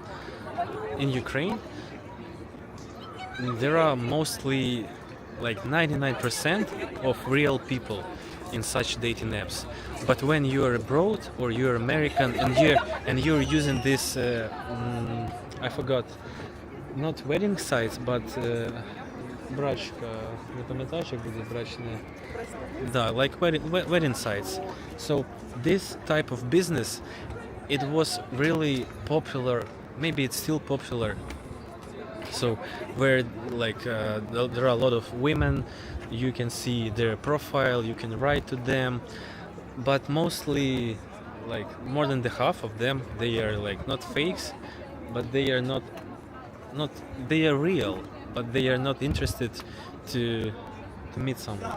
in Ukraine, there are mostly like 99% of real people in such dating apps. But when you're abroad or you're American and you're using this, I forgot, not wedding sites, but брачка, не пам'ятаєш, як буде брачне? Да, like wedding sites. So this type of business, it was really popular. Maybe it's still popular. So where like there are a lot of women, you can see their profile, you can write to them, but mostly like more than the half of them, they are like not fakes, but they are not they are real, but they are not interested to meet someone.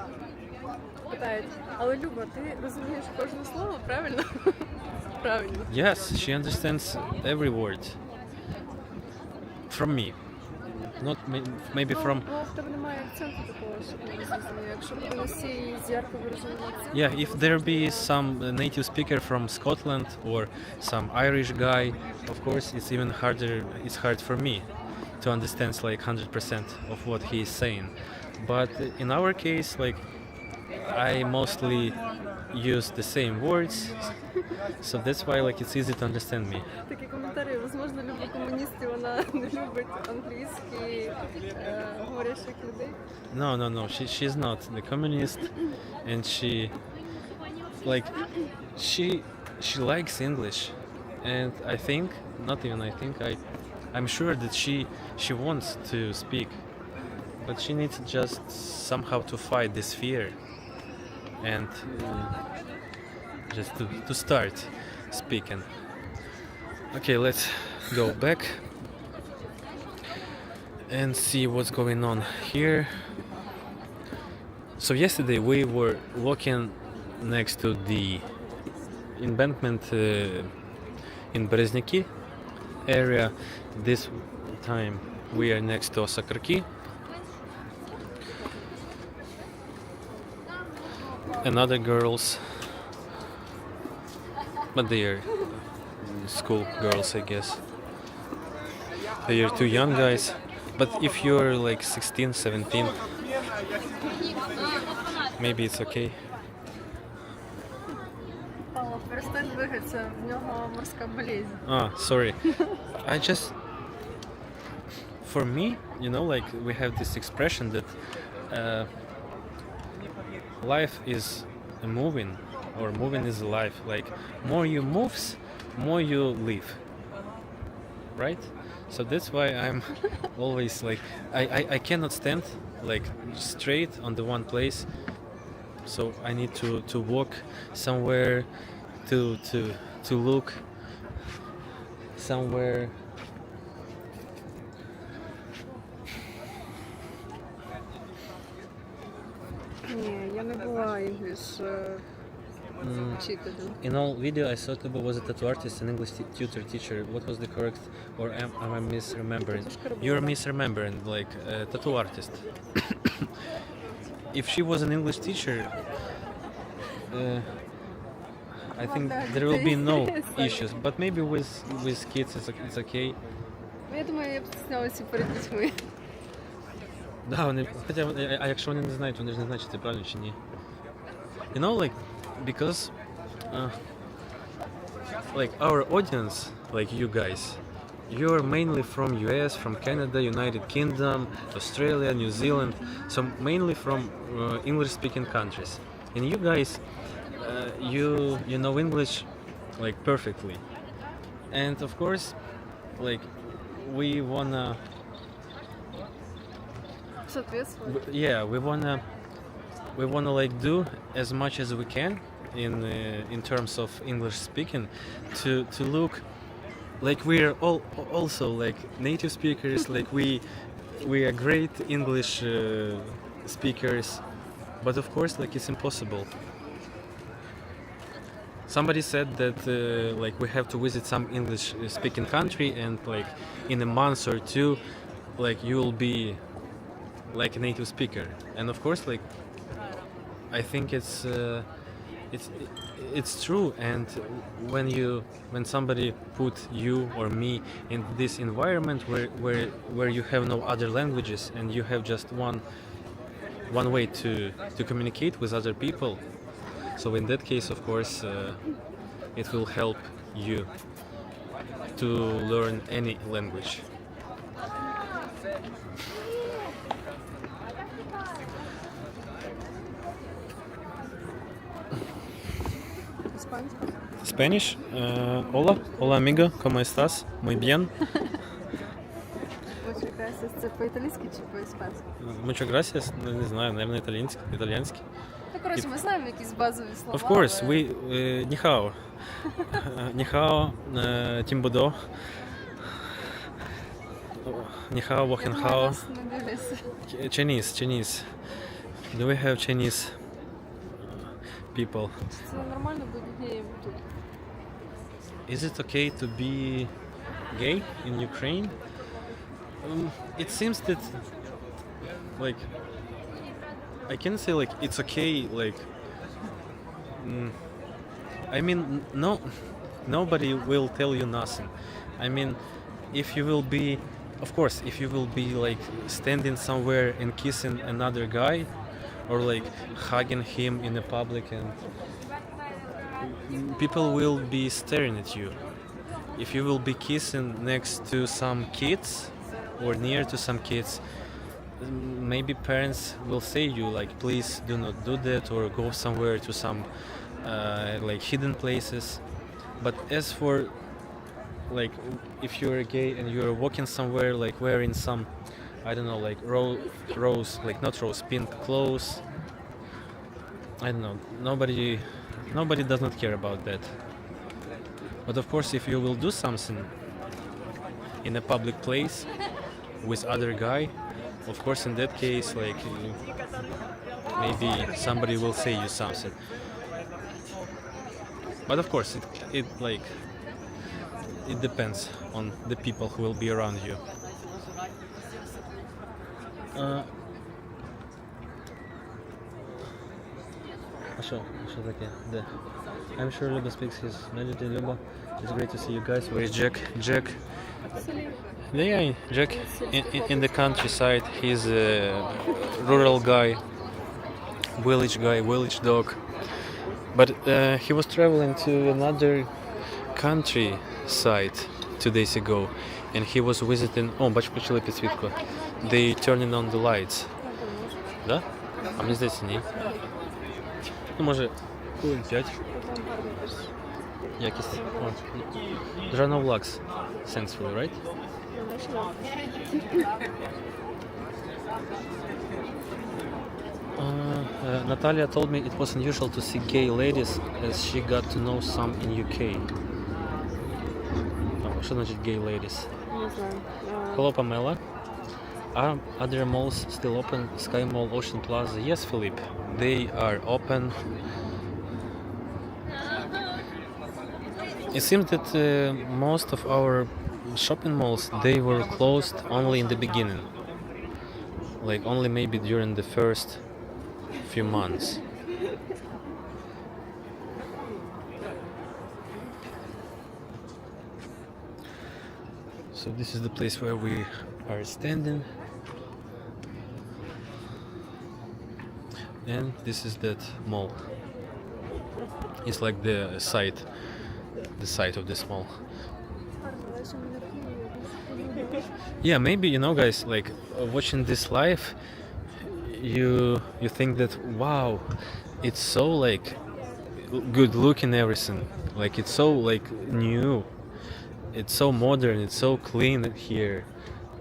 питають, але Люба, ти розумієш кожне слово, правильно? Правильно. Yes, she understands every word from me. Not maybe from. Ну, в тебе немає акценту такого, щоб не зрозумів. Якщо б усі з ярко вираженим акцентом. Yeah, if there be some native speaker from Scotland or some Irish guy, of course it's even harder. It's hard for me to understand like 100% of what he is saying. But in our case, like I mostly use the same words, so that's why like it's easy to understand me. Такі коментарі, можливо, Люба комуніст, і вона не любить англійські говорящих людей. No. She's not the communist, and she likes English, and I think, not even I think, I'm sure that she wants to speak, but she needs just somehow to fight this fear and just to start speaking. Okay, let's go back and see what's going on here. So yesterday we were walking next to the embankment in Berezniki area. This time we are next to Osakarki. And other girls, but they are school girls, I guess. They are two young guys. But if you're like 16, 17, maybe it's okay. Павло, перестань двигатися, в нього морська болезнь. Sorry. I just, for me, like we have this expression that life is moving, or moving is life. Like more you moves, more you live. Right? So that's why I'm always like I cannot stand like straight on the one place. So I need to walk somewhere, to look somewhere. Ні, я не була English вчителем. In all video I saw Tuba was a tattoo artist and English teacher. What was the correct, or am I misremembering? You're misremembering, like tattoo artist. If she was an English teacher, I think there will be no issues. But maybe with kids it's okay. Я думаю, я б стіснялася перед дітьми. Да, вони, хоча, а якщо вони не знають, вони ж не знають, чи це правильно чи ні. You know, like, because like our audience, like you guys, you're mainly from US, from Canada, United Kingdom, Australia, New Zealand, so mainly from English-speaking countries. And you guys, you know English like perfectly. And of course, like we wanna Соответственно. we wanna like do as much as we can in terms of English speaking to look like we're all also like native speakers, like we are great English speakers, but of course like it's impossible. Somebody said that like we have to visit some English speaking country, and like in a month or two like you'll be like a native speaker. And of course like I think it's true. And when somebody put you or me in this environment where you have no other languages and you have just one way to communicate with other people, so in that case of course it will help you to learn any language. Іспанська. Spanish? Hola amigo, ¿cómo estás? Muy bien. Muchas gracias. Це по-італійськи чи по-іспанськи? Muchas gracias. Не знаю, наверное, итальянский. Ну, коротше, ми знаємо якісь базові слова. Of course, але- we ni hao. Ni hao, Timbudo. Ni hao, Я Wochen думаю, hao. нас не дивляться. Chinese. Do we have Chinese people? Це нормально бути геєм тут. Is it okay to be gay in Ukraine? It seems that, like, I can say like it's okay. Like, I mean, nobody will tell you nothing. I mean, if you will be, of course, if you will be like standing somewhere and kissing another guy, or like hugging him in a public, and people will be staring at you. If you will be kissing next to some kids or near to some kids, maybe parents will say you like, please do not do that, or go somewhere to some like hidden places. But as for like if you're gay and you're walking somewhere like wearing some, I don't know, like rose, like not rose, pink clothes, I don't know, nobody does not care about that. But of course, if you will do something in a public place with other guy, of course in that case like maybe somebody will say you something. But of course it like it depends on the people who will be around you. А що таке? Де? I'm sure Luba speaks his melody. Luba, it's great to see you guys. Where is Jack? Jack, Yeah, Jack in the countryside. He's a rural guy, village dog. But he was traveling to another countryside 2 days ago, and he was visiting. О, бачу, почали підсвітку. They turning on the lights. Да? А мені здається, ні. Ну, може, хвилин 5. Там гарно теж. Якість. Journal Lux. Thankfully, right? Natalia told me it was unusual to see gay ladies as she got to know some in UK. Що значить gay ladies? Не знаю. Hello, Pamela. Are other malls still open? Sky Mall, Ocean Plaza? Yes, Philippe. They are open. It seems that most of our shopping malls, they were closed only in the beginning. Like only maybe during the first few months. So this is the place where we are standing. And this is that mall. It's like the site of this mall. Yeah, maybe, you know, guys, like watching this live, you think that wow, it's so like good looking, everything, like it's so like new, it's so modern, it's so clean here.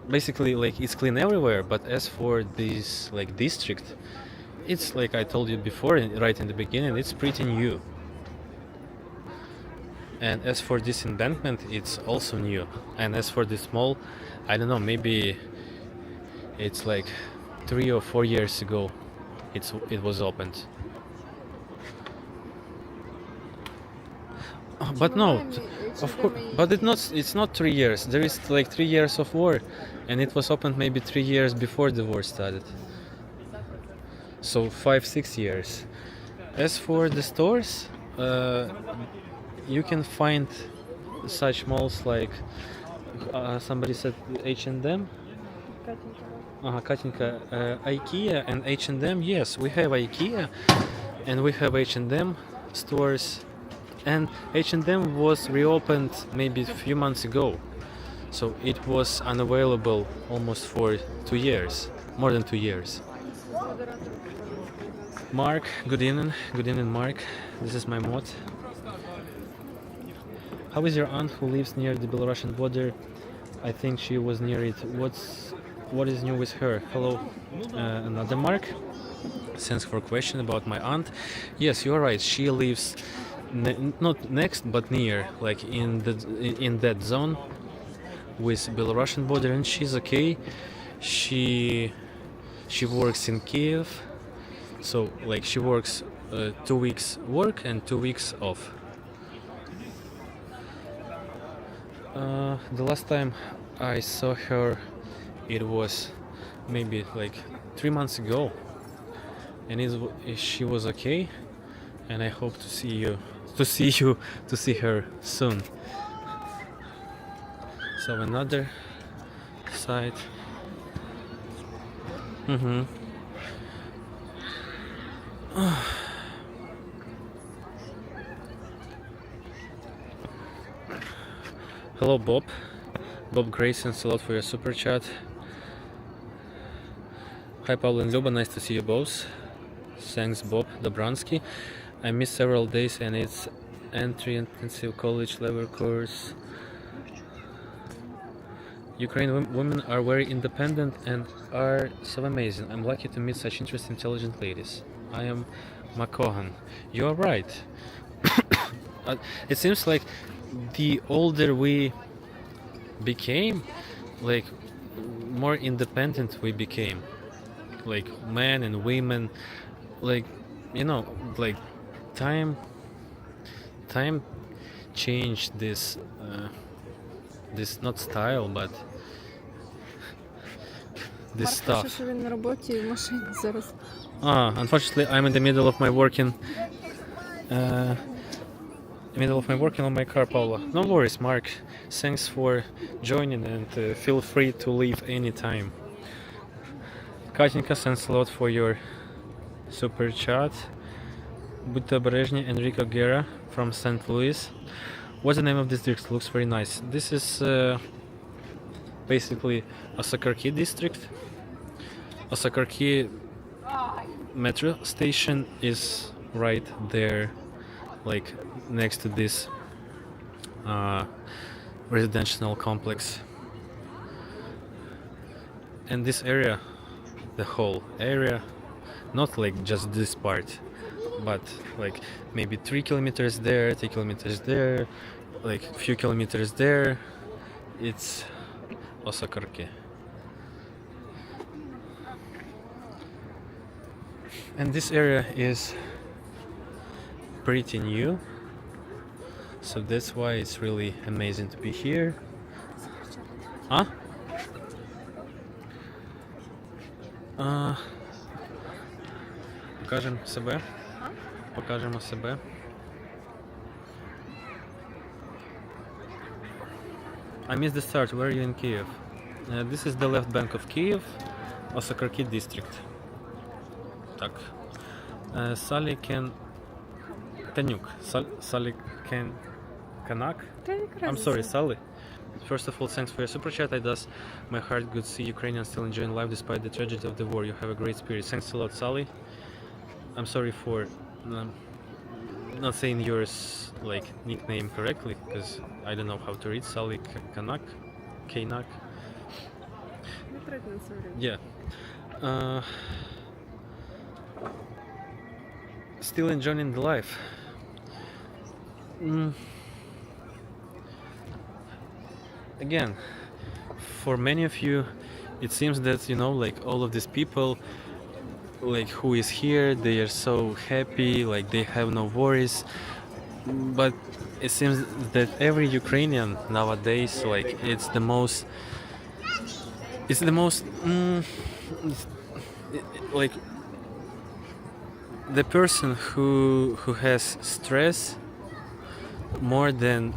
Basically, like it's clean everywhere. But as for this like district, it's like I told you before, right in the beginning, it's pretty new. And as for this embankment, it's also new. And as for this mall, I don't know, maybe it's like 3 or 4 years ago it was opened. But no, of course, but it's not 3 years. There is like 3 years of war, and it was opened maybe 3 years before the war started. So 5-6 years. As for the stores, you can find such malls like somebody said H&M. Katinka, IKEA and H&M. Yes, we have IKEA and we have H&M stores. And H&M was reopened maybe a few months ago. So it was unavailable almost for 2 years, more than 2 years. Mark, good evening. Good evening, Mark. This is my mod. How is your aunt who lives near the Belarusian border? I think she was near it. What is new with her? Hello, another Mark. Thanks for question about my aunt. Yes, you're right. She lives not next but near, like in that zone with Belarusian border, and she's okay. She works in Kyiv, so like she works 2 weeks work and 2 weeks off. The last time I saw her, it was maybe like 3 months ago, and she was okay, and I hope to see her soon. So another side. Hello, Bob Grayson, a lot for your super chat. Hi, Pablo and Luba, nice to see you both. Thanks, Bob Dobransky. I missed several days and it's entry intensive college level course. Ukrainian women are very independent and are so amazing. I'm lucky to meet such interesting, intelligent ladies. I am Makohan. You are right. It seems like the older we became, like more independent we became, like men and women, like, you know, like time changed this not style but this stuff. Unfortunately I'm in the middle of my Middle of my working on my car, Paula. No worries, Mark. Thanks for joining, and feel free to leave anytime. Katinka, thanks a lot for your super chat. Будьте обережні, Enrico Guerra from St. Louis. What's the name of this district? Looks very nice. This is basically Osakarki district. Osakarki metro station is right there, like next to this residential complex. And this area, the whole area, not like just this part, but like maybe 3 kilometers there, 3 kilometers there, like a few kilometers there, it's Osakarki. And this area is pretty new, so that's why it's really amazing to be here. Huh? Покажемо себе. Покажемо себе. I missed the start. Where are you in Kyiv? This is the left bank of Kyiv, Osakarki district. Так. Sally Kanuk. Sally Kanak? I'm sorry, Sally. First of all, thanks for your super chat. It does my heart good to see Ukrainians still enjoying life despite the tragedy of the war. You have a great spirit. Thanks a lot, Sally. I'm sorry for not saying yours like nickname correctly, because I don't know how to read. Sally Kanak. Kanak. Yeah. Still enjoying the life. Again, for many of you, it seems that, you know, like all of these people, like who is here, they are so happy, like they have no worries. But it seems that every Ukrainian nowadays, like it's the most like the person who has stress more than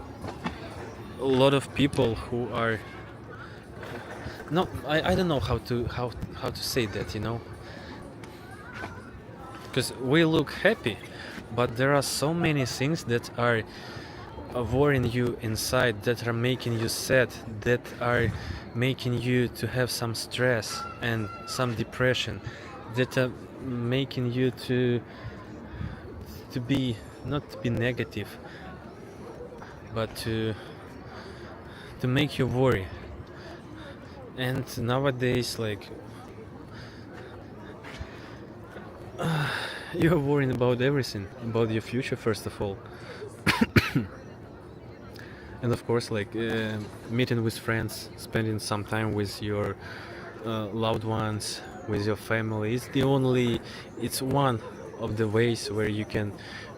a lot of people who are no, I don't know how to say that, you know, because we look happy, but there are so many things that are worrying you inside, that are making you sad, that are making you to have some stress and some depression, that are making you to be not to be negative, but to make you worry. And nowadays, like you're worrying about everything, about your future first of all. And of course, like meeting with friends, spending some time with your loved ones, with your family, it's one of the ways where you can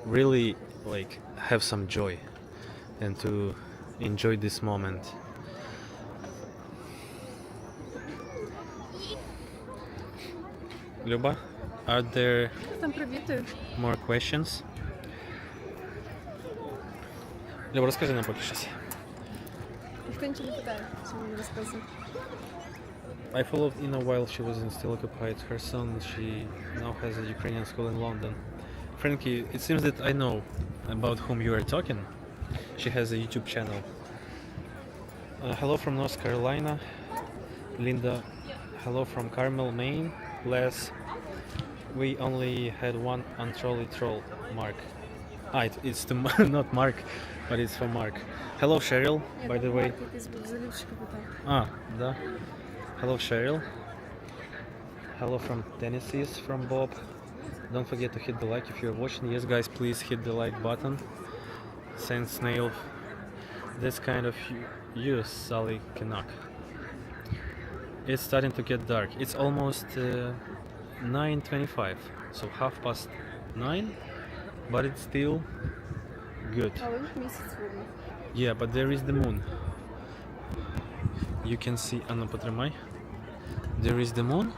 really like have some joy and to enjoy this moment. Люба, are there more questions? Люба, розкажи нам поки щось. Ніхто нічого не питає, що мені розказує. I followed Ina while she was in still occupied. Her son, she now has a Ukrainian school in London. Frankie, it seems that I know about whom you are talking. She has a YouTube channel. Hello from North Carolina. Linda, hello from Carmel, Maine. Les, we only had one untrolly troll, Mark. It's the not Mark, but it's for Mark. Hello Cheryl, by the way. Да. Hello Cheryl. Hello from Tennessee, from Bob. Don't forget to hit the like if you're watching. Yes guys, please hit the like button. Saint Snail. That's kind of you, Sally Canuck. It's starting to get dark. It's almost 9:25, so 9:30, but it's still good. Yeah, but there is the moon. You can see, Anna Potramai. There is the moon.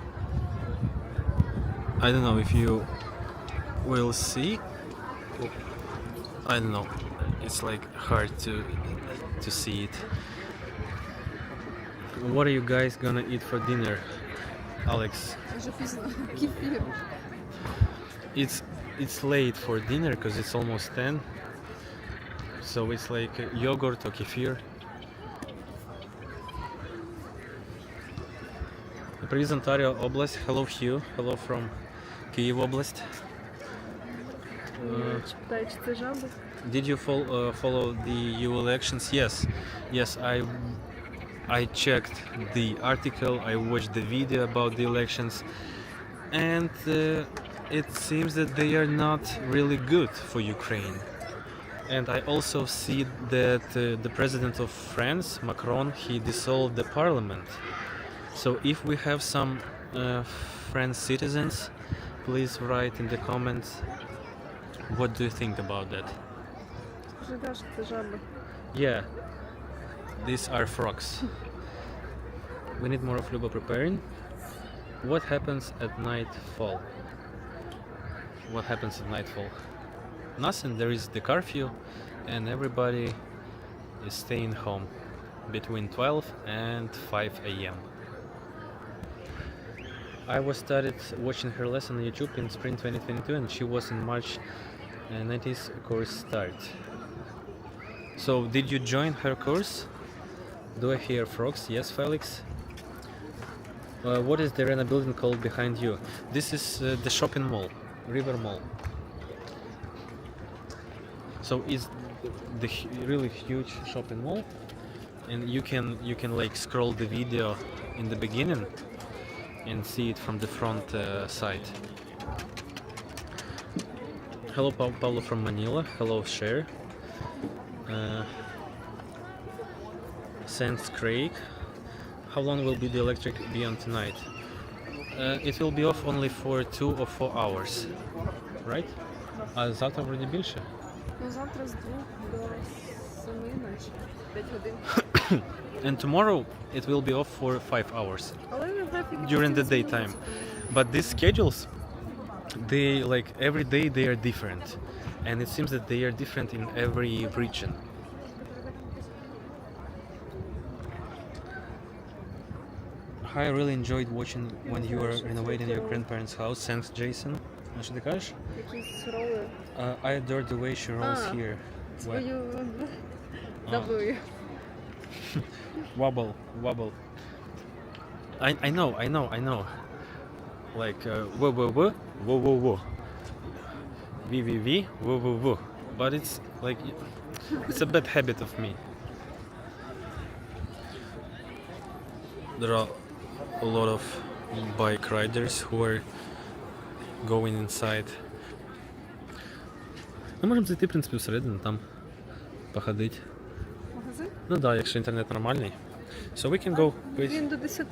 I don't know if you will see. I don't know. it's like hard to see it. What are you guys gonna eat for dinner, Alex? Вже пізно. Кефір. It's late for dinner because it's almost 10. So it's like yogurt or kefir. Привіт з Онтаріо область. Hello Hugh. Hello from Kyiv область. Чи питаю, чи це жаби? Did you follow the EU elections? Yes. I checked the article. I watched the video about the elections, and it seems that they are not really good for Ukraine. And I also see that the president of France, Macron, he dissolved the parliament. So if we have some French citizens, please write in the comments what do you think about that. Скажи, да, що це жаби. Yeah, these are frogs. We need more of Luba preparing. What happens at nightfall? What happens at nightfall? Nothing. There is the curfew, and everybody is staying home between 12 and 5 a.m. I was started watching her lesson on YouTube in spring 2022, and she was in March 90s course start. So did you join her course? Do I hear frogs? Yes, Felix. What is the arena building called behind you? This is the shopping mall, River Mall. So it's the really huge shopping mall, and you can like scroll the video in the beginning and see it from the front side. Hello Paulo from Manila. Hello Cher. Sands Craig. How long will be the electric be on tonight? It will be off only for 2 or 4 hours, right? А завтра вроде більше. Ну, завтра з 2 до 7 ночі. 5 годин. And tomorrow it will be off for 5 hours Але графіки during the постійно daytime. змінюються. But these schedules, they like every day they are different, and it seems that they are different in every region. I really enjoyed watching when you were renovating your grandparents' house. Thanks, Jason. Що ти кажеш? Якісь роли. I adore the way she rolls Ah. here. Свою забую. Wobble. I know. Like whoa. V, whoa. But it's like it's a bad habit of me. There are a lot of bike riders who are going inside. Ми можемо зайти, в принципі, всередину, там походити. Магазин? Ну да, якщо інтернет нормальний. So we can go. Він до 10?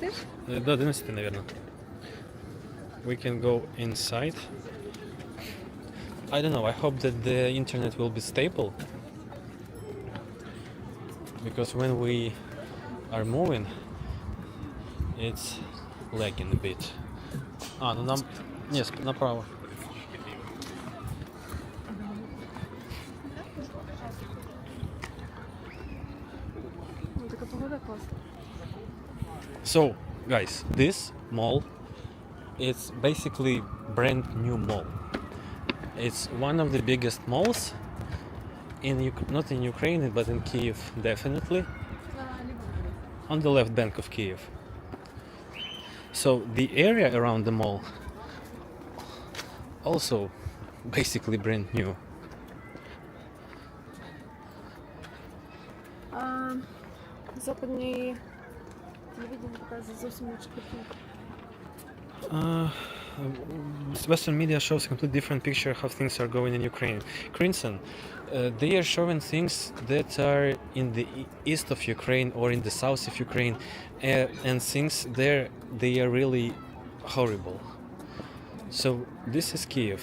До 11, наверное. We can go inside. I don't know, I hope that the internet will be stable. Because when we are moving, it's lagging a bit. Ну нам... Ні, направо. Ну, така погода класна. So, guys, this mall, it's basically brand new mall. It's one of the biggest malls in not in Ukraine, but in Kyiv, definitely. On the left bank of Kyiv. So the area around the mall also basically brand new. Западні телевідення показує зовсім іншу картинку. Western media shows a completely different picture how things are going in Ukraine. Crimson, they are showing things that are in the east of Ukraine or in the south of Ukraine, and things there they are really horrible. So this is Kyiv.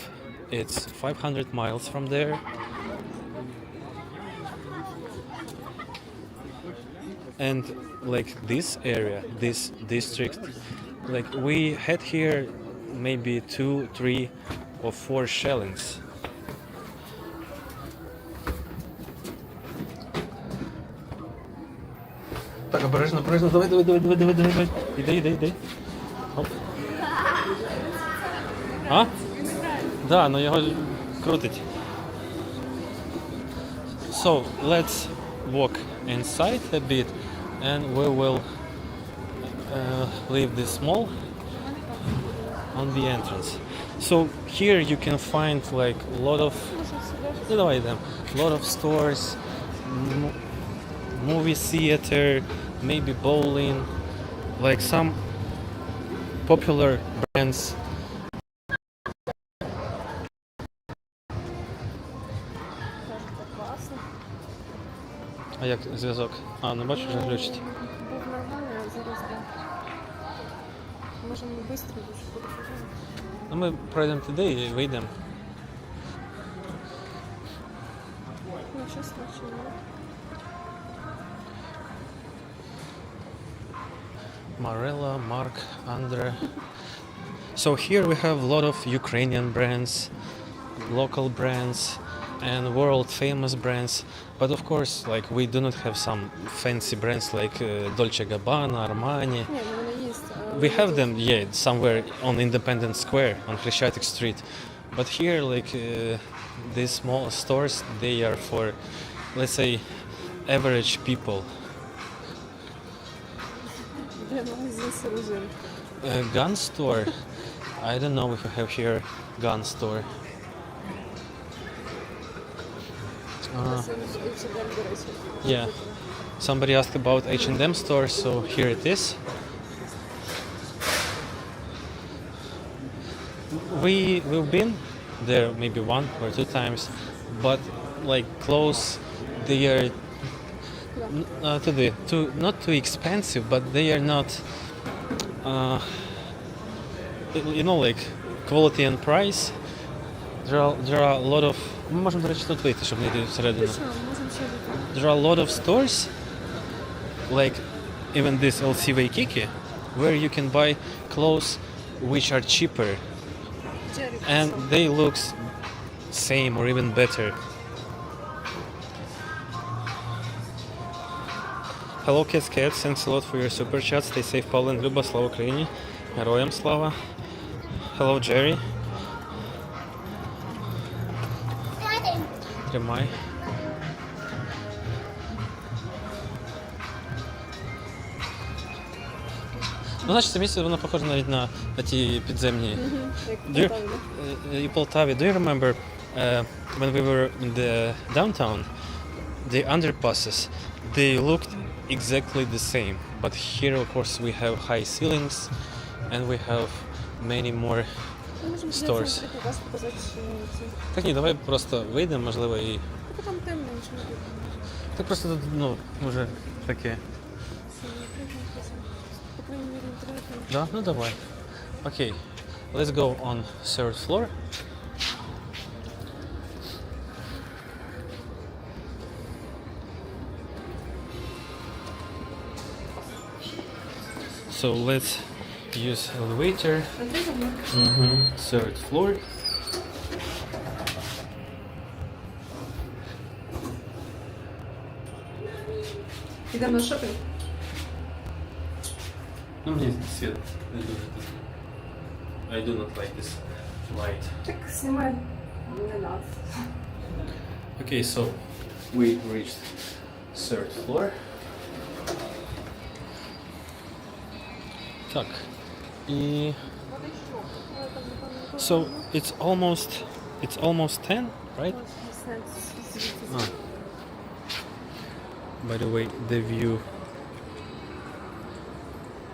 It's 500 miles from there. And like this area, this district, like we had here maybe 2, 3 or 4 shellings. Так, обережно, давай. Іди. Оп. А? Да, но його крутить. So, let's walk inside a bit and we will leave this mall on the entrance. So here you can find like a lot of stores, movie theater, maybe bowling, like some popular brands. Класно. А як зв'язок? А, ну бачиш, вже глючить. Був нормальний, а зараз так. Можемо швидко дуже подивитися. Ну ми пройдемо туди і вийдемо. Ну, що страшного. Marella, Mark, Andre. So here we have a lot of Ukrainian brands, local brands, and world famous brands. But of course, like we do not have some fancy brands like Dolce Gabbana, Armani. Ні, ну вони є. We have them, yeah, somewhere on Independence Square on Hryщатик Street. But here, like these small stores, they are for, let's say, average people. Де магазин Сирожин? Gun store. I don't know if we have here gun store. Yeah. Somebody asked about H&M store, so here it is. We've been there maybe one or two times, but like clothes, they are not too expensive, but they are not, like quality and price. There are a lot of. Ми можемо, до речі, тут вийти, щоб не йти всередину. Що, можемо ще вийти? There are a lot of stores, like even this LC Waikiki, where you can buy clothes which are cheaper and they look same or even better. Hello Kids Cats, thanks a lot for your super chat. Stay safe, Paul and Люба, слава Україні. Героям слава. Hello Jerry. Тримай. Ну, значить, це місце, воно похоже навіть на ті підземні. І Полтаві. Do you remember when we were in the downtown, the underpasses, they looked exactly the same. But here, of course, we have high ceilings and we have many more stores. Так ні, давай просто вийдемо, можливо, і... Так там темно, нічого не буде. Так просто тут, ну, вже таке. По крайній мірі, інтернет. Да? Ну давай. Окей. Let's go on third floor. So let's use elevator. Third floor. Йдемо на шопінг? Ну, мені світ не дуже. I do not like this light. Так, знімай. Не надо. Okay, so we reached third floor. Так. І... So it's almost 10, right? Ah. By the way, the view.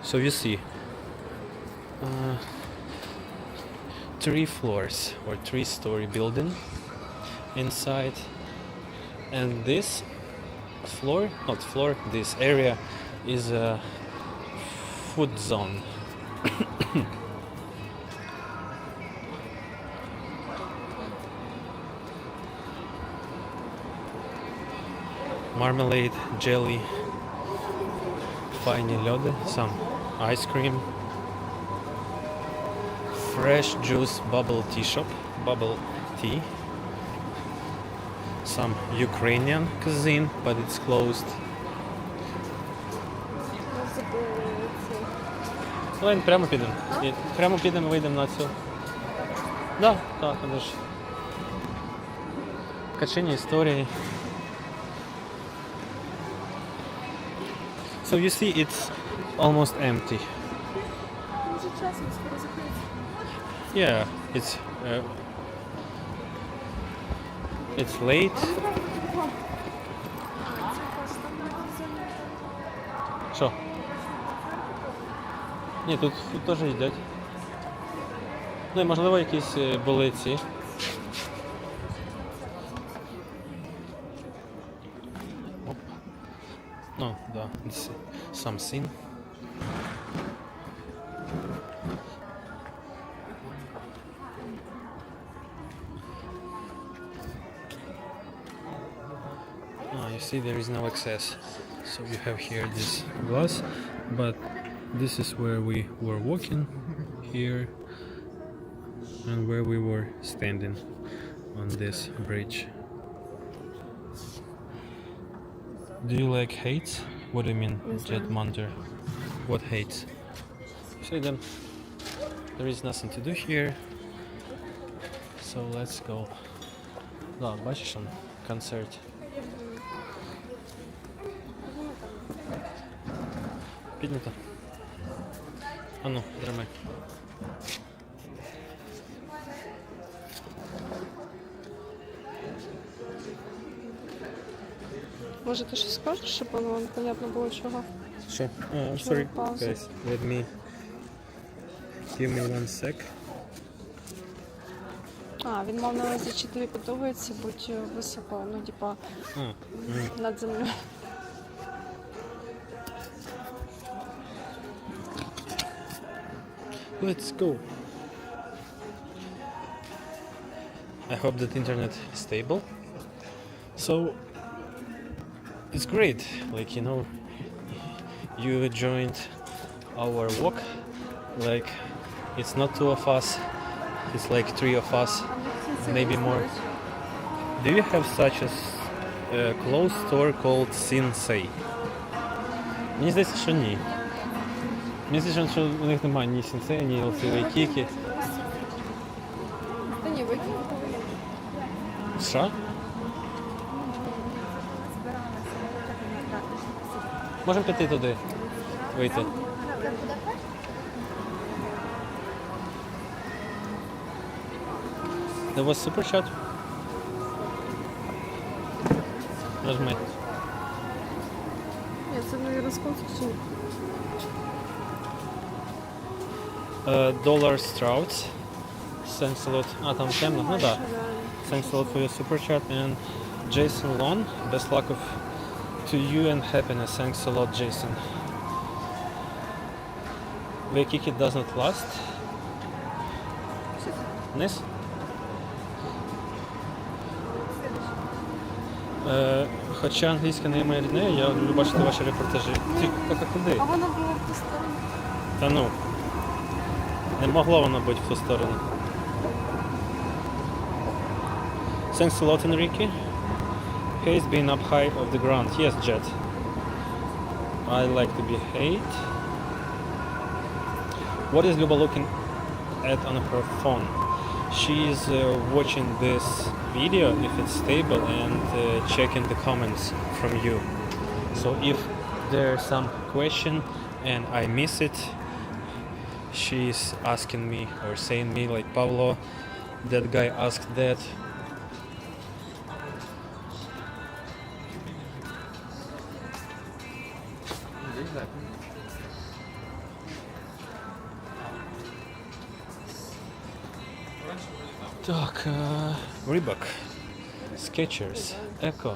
So you see, 3 floors or 3-story building inside, and this this area is a food zone. Marmalade, jelly, fine lody, some ice cream, fresh juice bubble tea shop, bubble tea, some Ukrainian cuisine, but it's closed. Давай прямо підемо. Прямо підемо і вийдемо на цю. Да, так, але ж. Качині історії. So you see it's almost empty. Дуже чесно, скоро закриється. Yeah, it's late. Що? Ні, тут теж їдять. Ну і можливо якісь були ці. Оп. Ну, да, it's something. You see there is no access. So you have here this glass, but this is where we were walking here and where we were standing on this bridge. Do you like hates? What do you mean, Jet Munter? What hates? So then there is nothing to do here. So let's go. Да, бачиш он концерт. Піднято. А ну, тримай. Може ти щось скажеш, щоб воно понятно було чого? Що? Sorry, пауза? guys. Give me one sec. Він мав на увазі, чи тобі подобається будь високо, ну типа над землею. Let's go. I hope that internet is stable. So it's great. Like, you know, you joined our walk. Like, it's not two of us. It's like three of us, maybe more. Do you have such a clothes store called Sinsei? Мені здається, що ні. Мені здається, що у них немає ні Сінсея, ні LCV Кіки. Та ні, викинь. Що? Можемо піти туди, вийти. There was super chat. Нажми. Ні, це не розконструкція. Dollar Strouts. Thanks a lot. А, там темно? Ну да. Thanks a lot for your super chat. And Jason Lon. Best luck to you and happiness. Thanks a lot, Jason. The Kiki does not last. Вниз? Хоча англійська не моя рідне, я люблю бачити ваші репортажі. Так, а куди? А воно було в ту сторону. Та ну. Не могло воно бути в ту сторону. Thanks a lot, Enrique. Haze being up high of the ground. Yes, Jet. I like to be hate. What is Luba looking at on her phone? She's watching this video if it's stable and checking the comments from you. So if there's some question and I miss it, she's asking me or saying me like, Pablo, that guy asked that. Так, Reebok, Skechers, Echo.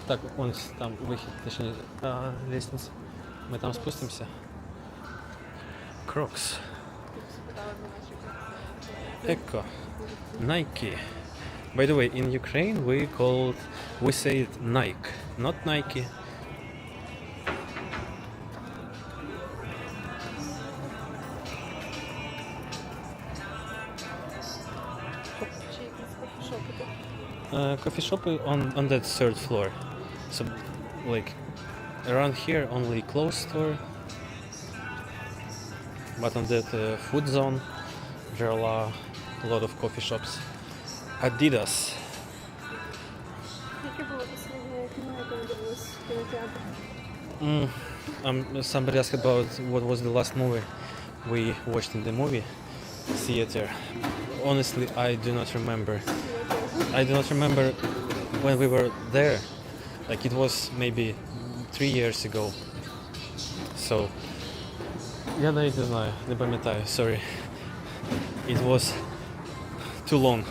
Так, вон там вихід, точніше, лестница. Ми там спустимося. Crocs, Echo, Nike. By the way, in Ukraine we say it Nike, not Nike. Coffee shop on that third floor. So, like, around here only clothes store. but on that food zone there are a lot of coffee shops. Adidas. Яке було останнє кіно, яке ви дивились в кінотеатрі? Somebody asked about what was the last movie we watched in the movie theater. Honestly, I do not remember. I do not remember when we were there. Like it was maybe 3 years ago. So я навіть не знаю, не пам'ятаю, sorry. It was too long.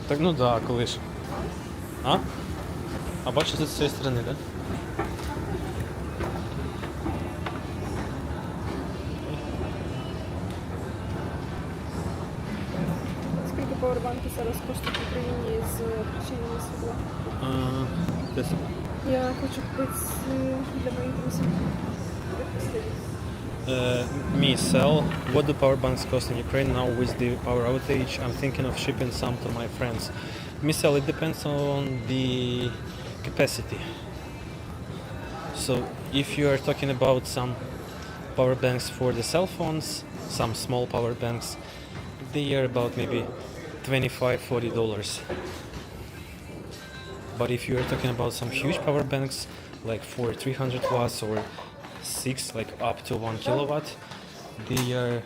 Так, ну да, коли ж. А бачите, тут з цієї сторони, так? Да? Скільки пауербанки зараз коштують в Україні з включенням світла? Десь. Я хочу купити для моїх друзів. Me sell. What do power banks cost in Ukraine now with the power outage? I'm thinking of shipping some to my friends. Me sell. It depends on the capacity. So if you are talking about some power banks for the cell phones, some small power banks, they are about maybe $25-40. But if you are talking about some huge power banks, like for 300 watts or 6, like up to 1 kilowatt, they are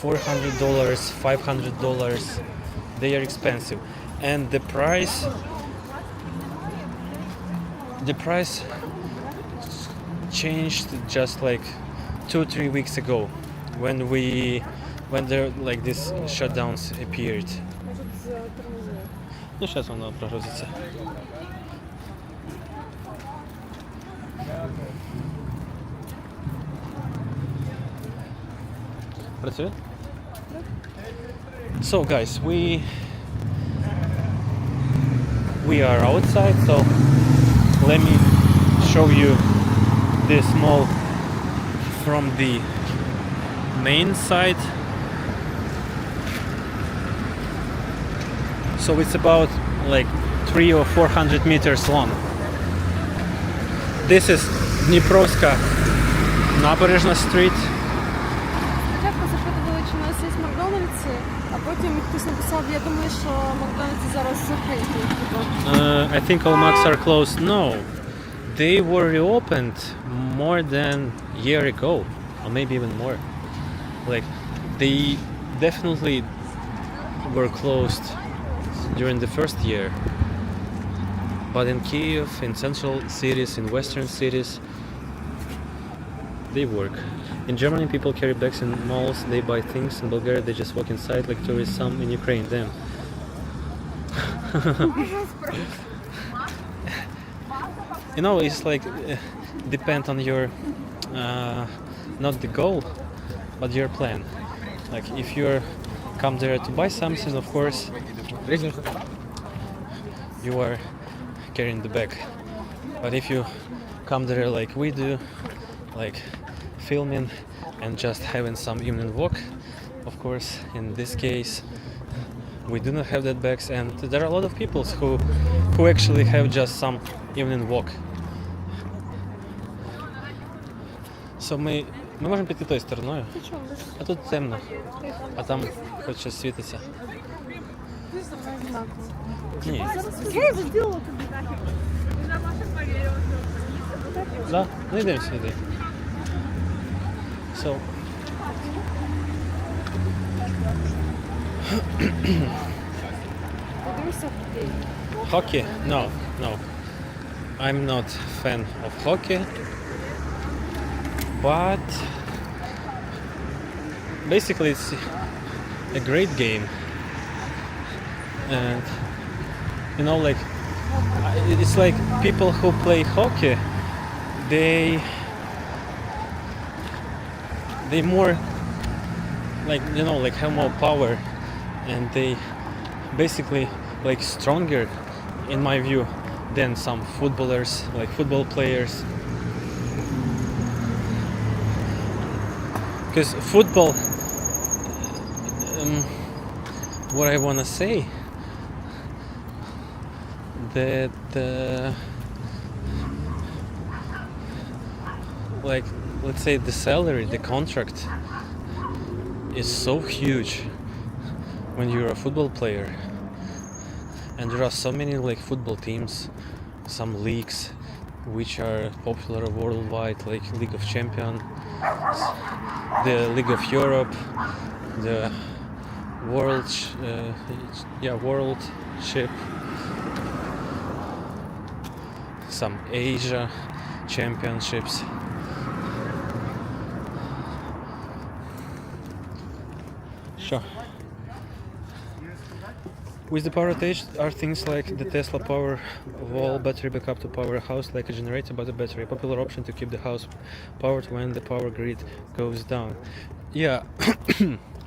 $400, $500. They are expensive, and the price changed just like 2-3 weeks ago when there like these shutdowns appeared. Может, затормозили. Ну, сейчас воно прогрузиться. Працює? So guys, we are outside, so let me show you this mall from the main side. So it's about like 300 or 400 meters long. This is Dniprovska Nabережна Street. Спочатку запитували, чи у нас є Макдональдси, а потім хтось написав, я думаю, що Макдональдси зараз закриті. I think all Macs are closed. No, they were reopened more than a year ago, or maybe even more. Like, they definitely were closed during the first year. But in Kyiv, in central cities, in western cities, they work. In Germany, people carry bags in malls, they buy things. In Bulgaria, they just walk inside like tourists. Some in Ukraine, them. You know, it's like depend on your not the goal, but your plan. Like if you're come there to buy something, of course, you are carrying the bag. But if you come there like we do, like filming and just having some evening walk, of course, in this case, we do not have that bags, and there are a lot of people who actually have just some evening walk. So ми можемо піти тою стороною, а тут темно, а там хоч щось світиться. Ні. Я вже зробила тобі нафіг. Да, ну йдемо сюди. So Подивися людей. hockey? No. I'm not fan of hockey, but basically it's a great game, and you know, like it's like people who play hockey, they more like, you know, like have more power, and they basically like stronger in my view than some footballers, like football players. Because football, what I wanna say, that like, let's say the salary, the contract is so huge when you're a football player, and there are so many like football teams, some leagues which are popular worldwide, like League of Champions, the League of Europe, the World Ship, some Asia championships. Sure. With the power outage are things like the Tesla Powerwall battery backup to power a house like a generator, but a battery, a popular option to keep the house powered when the power grid goes down. Yeah,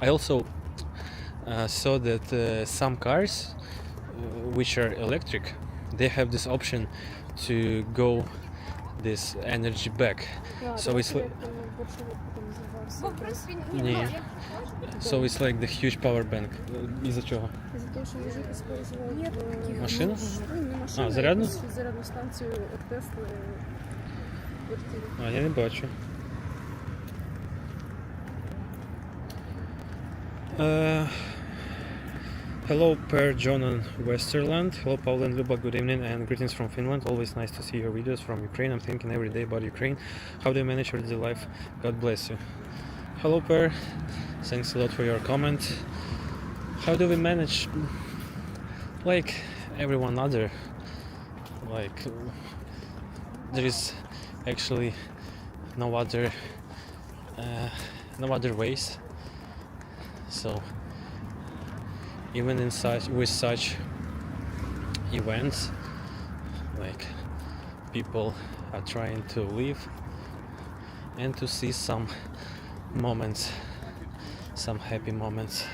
I also saw that some cars which are electric, they have this option to go this energy back. So it's like so it's like the huge power bank. Из-за чого? Из-за того, що мужик использовал Машину? не машину, зарядну? зарядну станцію від Тесли в квартирі. Я не бачу. Hello, Per, John and Westerland. Hello, Paul and Luba. Good evening and greetings from Finland. Always nice to see your videos from Ukraine. I'm thinking every day about Ukraine. How do you manage your daily life? God bless you. Hello, Per. Thanks a lot for your comment. How do we manage? Like everyone other. Like there is actually no other ways. So even in such events, like people are trying to live and to see some moments, some happy moments.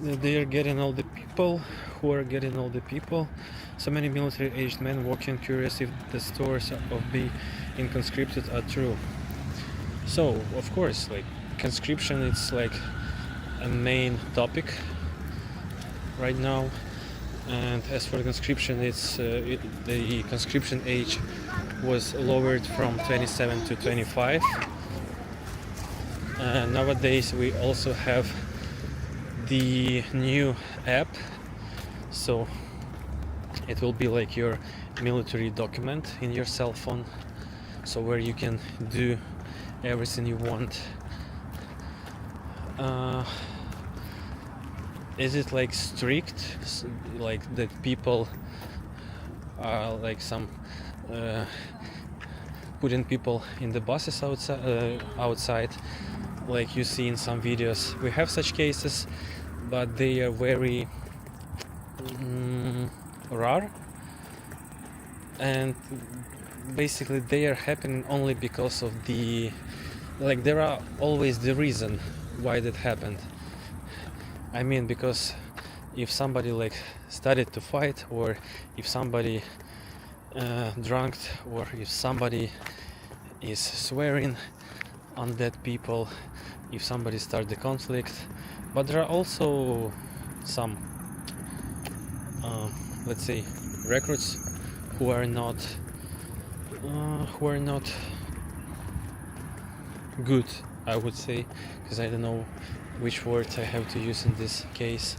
They are getting all the people who are getting all the people. So many military-aged men walking, curious if the stories of being conscripted are true. So, of course, like conscription, it's like a main topic right now. And as for conscription, it's the conscription age was lowered from 27 to 25. Nowadays, we also have the new app, so it will be like your military document in your cell phone, so where you can do everything you want. Is it like strict, like that people are like some putting people in the buses outside, like you see in some videos? We have such cases, but they are very rare, and basically they are happening only because of the, like, there are always the reason why that happened. I mean, because if somebody like started to fight, or if somebody drunk, or if somebody is swearing on dead people, if somebody starts the conflict. But there are also some let's say recruits who are not good, I would say, because I don't know which word I have to use in this case.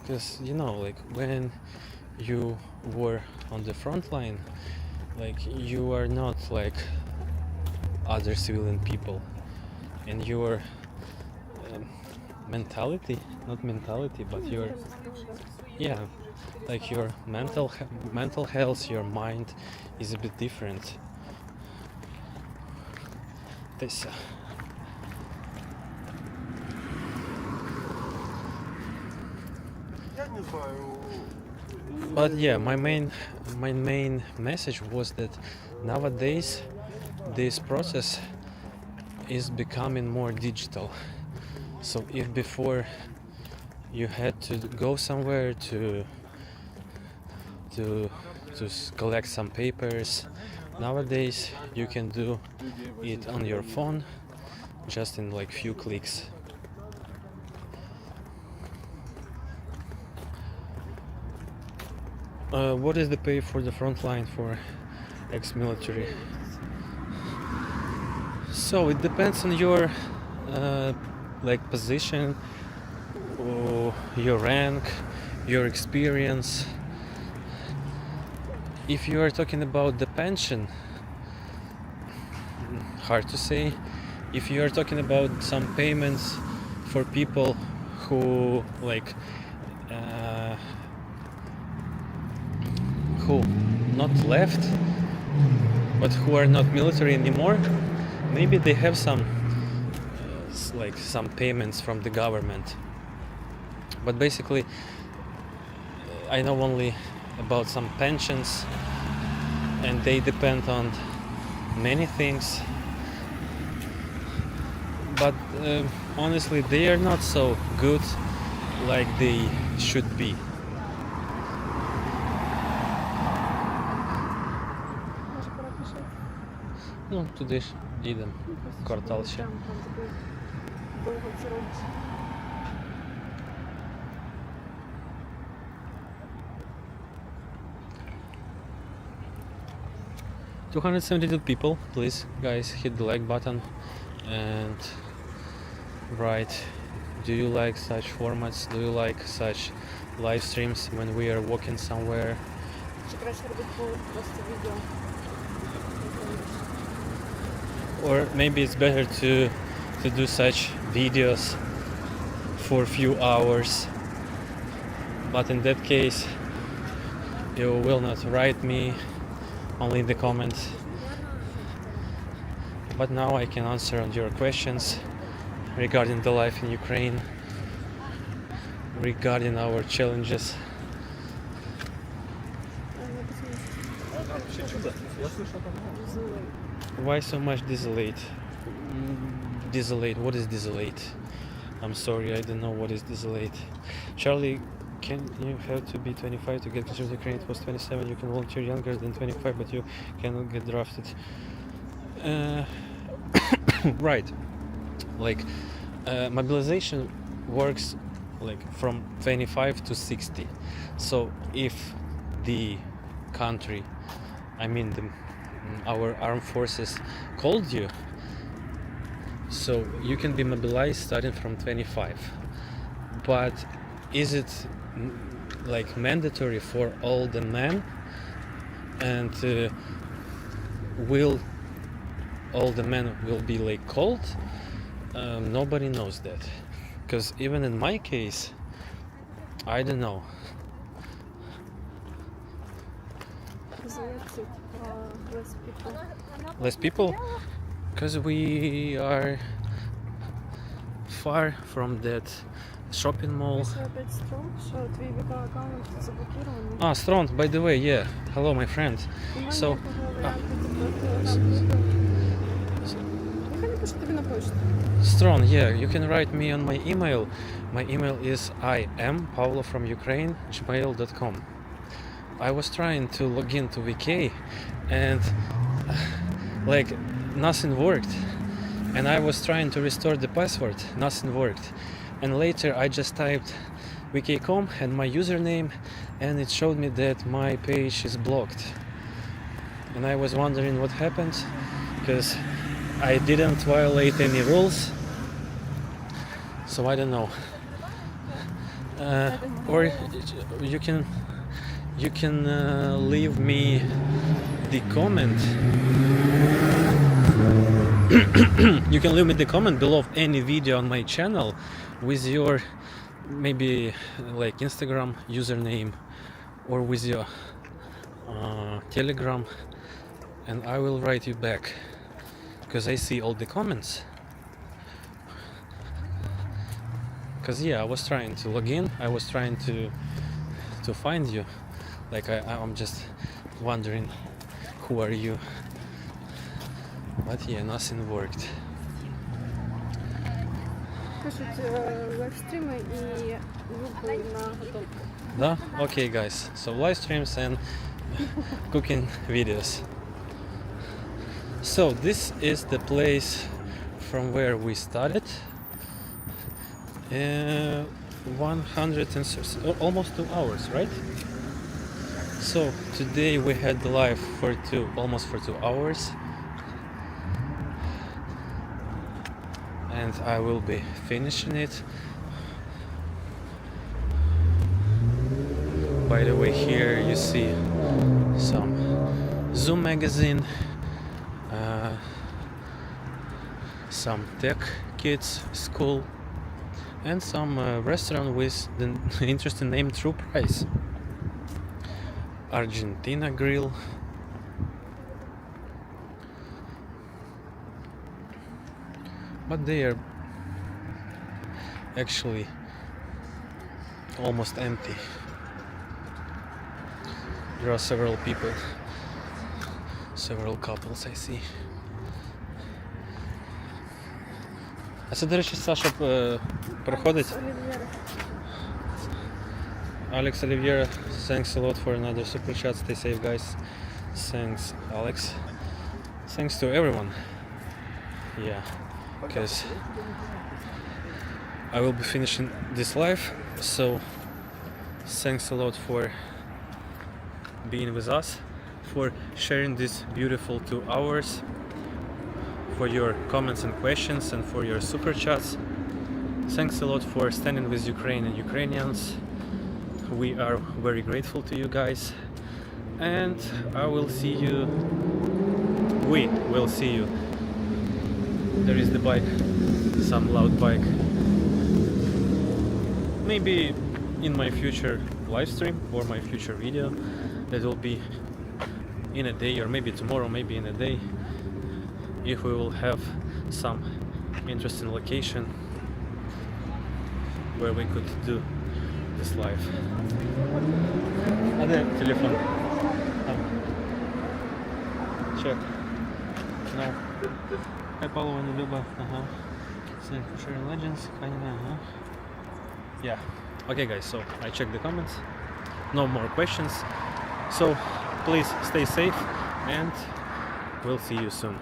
Because, you know, like when you were on the front line, like you are not like other civilian people, and your mentality, not mentality, but your, yeah, like your mental health, your mind is a bit different. This but yeah, my main message was that nowadays this process is becoming more digital. So if before you had to go somewhere to collect some papers, nowadays you can do it on your phone, just in like few clicks. What is the pay for the front line for ex-military? So it depends on your like position, or your rank, your experience. If you are talking about the pension, hard to say. If you are talking about some payments for people who like who not left but who are not military anymore, maybe they have some like some payments from the government. But basically I know only about some pensions, and they depend on many things. But honestly, they are not so good like they should be. Може перепиши? Ну, туди ж їдемо. Квартал ще. Там такий довго це робиш. $272 people. Please, guys, hit the like button and write. Do you like such formats? Do you like such live streams when we are walking somewhere? Чи краще робити просто відео? Or maybe it's better to do such videos for a few hours. But in that case, you will not write me, only in the comments. But now I can answer on your questions regarding the life in Ukraine, regarding our challenges. Why so much desolate? Desolate, what is desolate? I'm sorry, I don't know what is desolate. Charlie, can you have to be 25 to get considered Ukraine? It was 27. You can volunteer younger than 25, but you cannot get drafted. Right. Like mobilization works like from 25 to 60. So if the country, I mean our armed forces called you, so you can be mobilized starting from 25. But is it like mandatory for all the men, and will all the men will be like called? Nobody knows that, because even in my case, I don't know. Less people. Less people, because we are far from that shopping mall. Це опять Strong, що твій VK-аккаунт заблокований. Ah, Strong, by the way, yeah. Hello, my friend. Немає So, ніякого варіанту, типу, нехай напишу тобі на почту. Strong, yeah, you can write me on my email. My email is impaulofromUkraine@gmail.com. I was trying to log into VK and like nothing worked. And I was trying to restore the password, nothing worked. And later I just typed vk.com and my username, and it showed me that my page is blocked. And I was wondering what happened, because I didn't violate any rules. So I don't know. Or you can leave me the comment. You can leave me the comment below of any video on my channel with your maybe like Instagram username or with your Telegram, and I will write you back, because I see all the comments. Because yeah, I was trying to log in, I was trying to find you, like I'm just wondering who are you, but yeah, nothing worked. Пишуть лайвстріми і групи на готовку. Да? Okay, guys. So live streams and cooking videos. So this is the place from where we started. 130, almost 2 hours, right? So today we had the live for almost for 2 hours, and I will be finishing it. By the way, here you see some Zoom magazine, some tech kids school, and some restaurant with the interesting name True Price. Argentina Grill. But they are actually almost empty. There are several people, several couples I see. А це, до речі, Саша проходить. Alex Oliviera, thanks a lot for another super chat. Stay safe, guys. Thanks, Alex. Thanks to everyone. Yeah, because I will be finishing this live. So thanks a lot for being with us, for sharing this beautiful 2 hours, for your comments and questions, and for your super chats. Thanks a lot for standing with Ukraine and Ukrainians. We are very grateful to you guys, and I will see you. We will see you. There is the bike, some loud bike. Maybe in my future live stream or my future video that will be in a day, or maybe tomorrow, maybe in a day, if we will have some interesting location where we could do this live. А де телефон? Check. No. Hi Paulo and Luba. Thank you for sharing legends. Yeah. Okay guys, so I checked the comments. No more questions. So please stay safe, and we'll see you soon.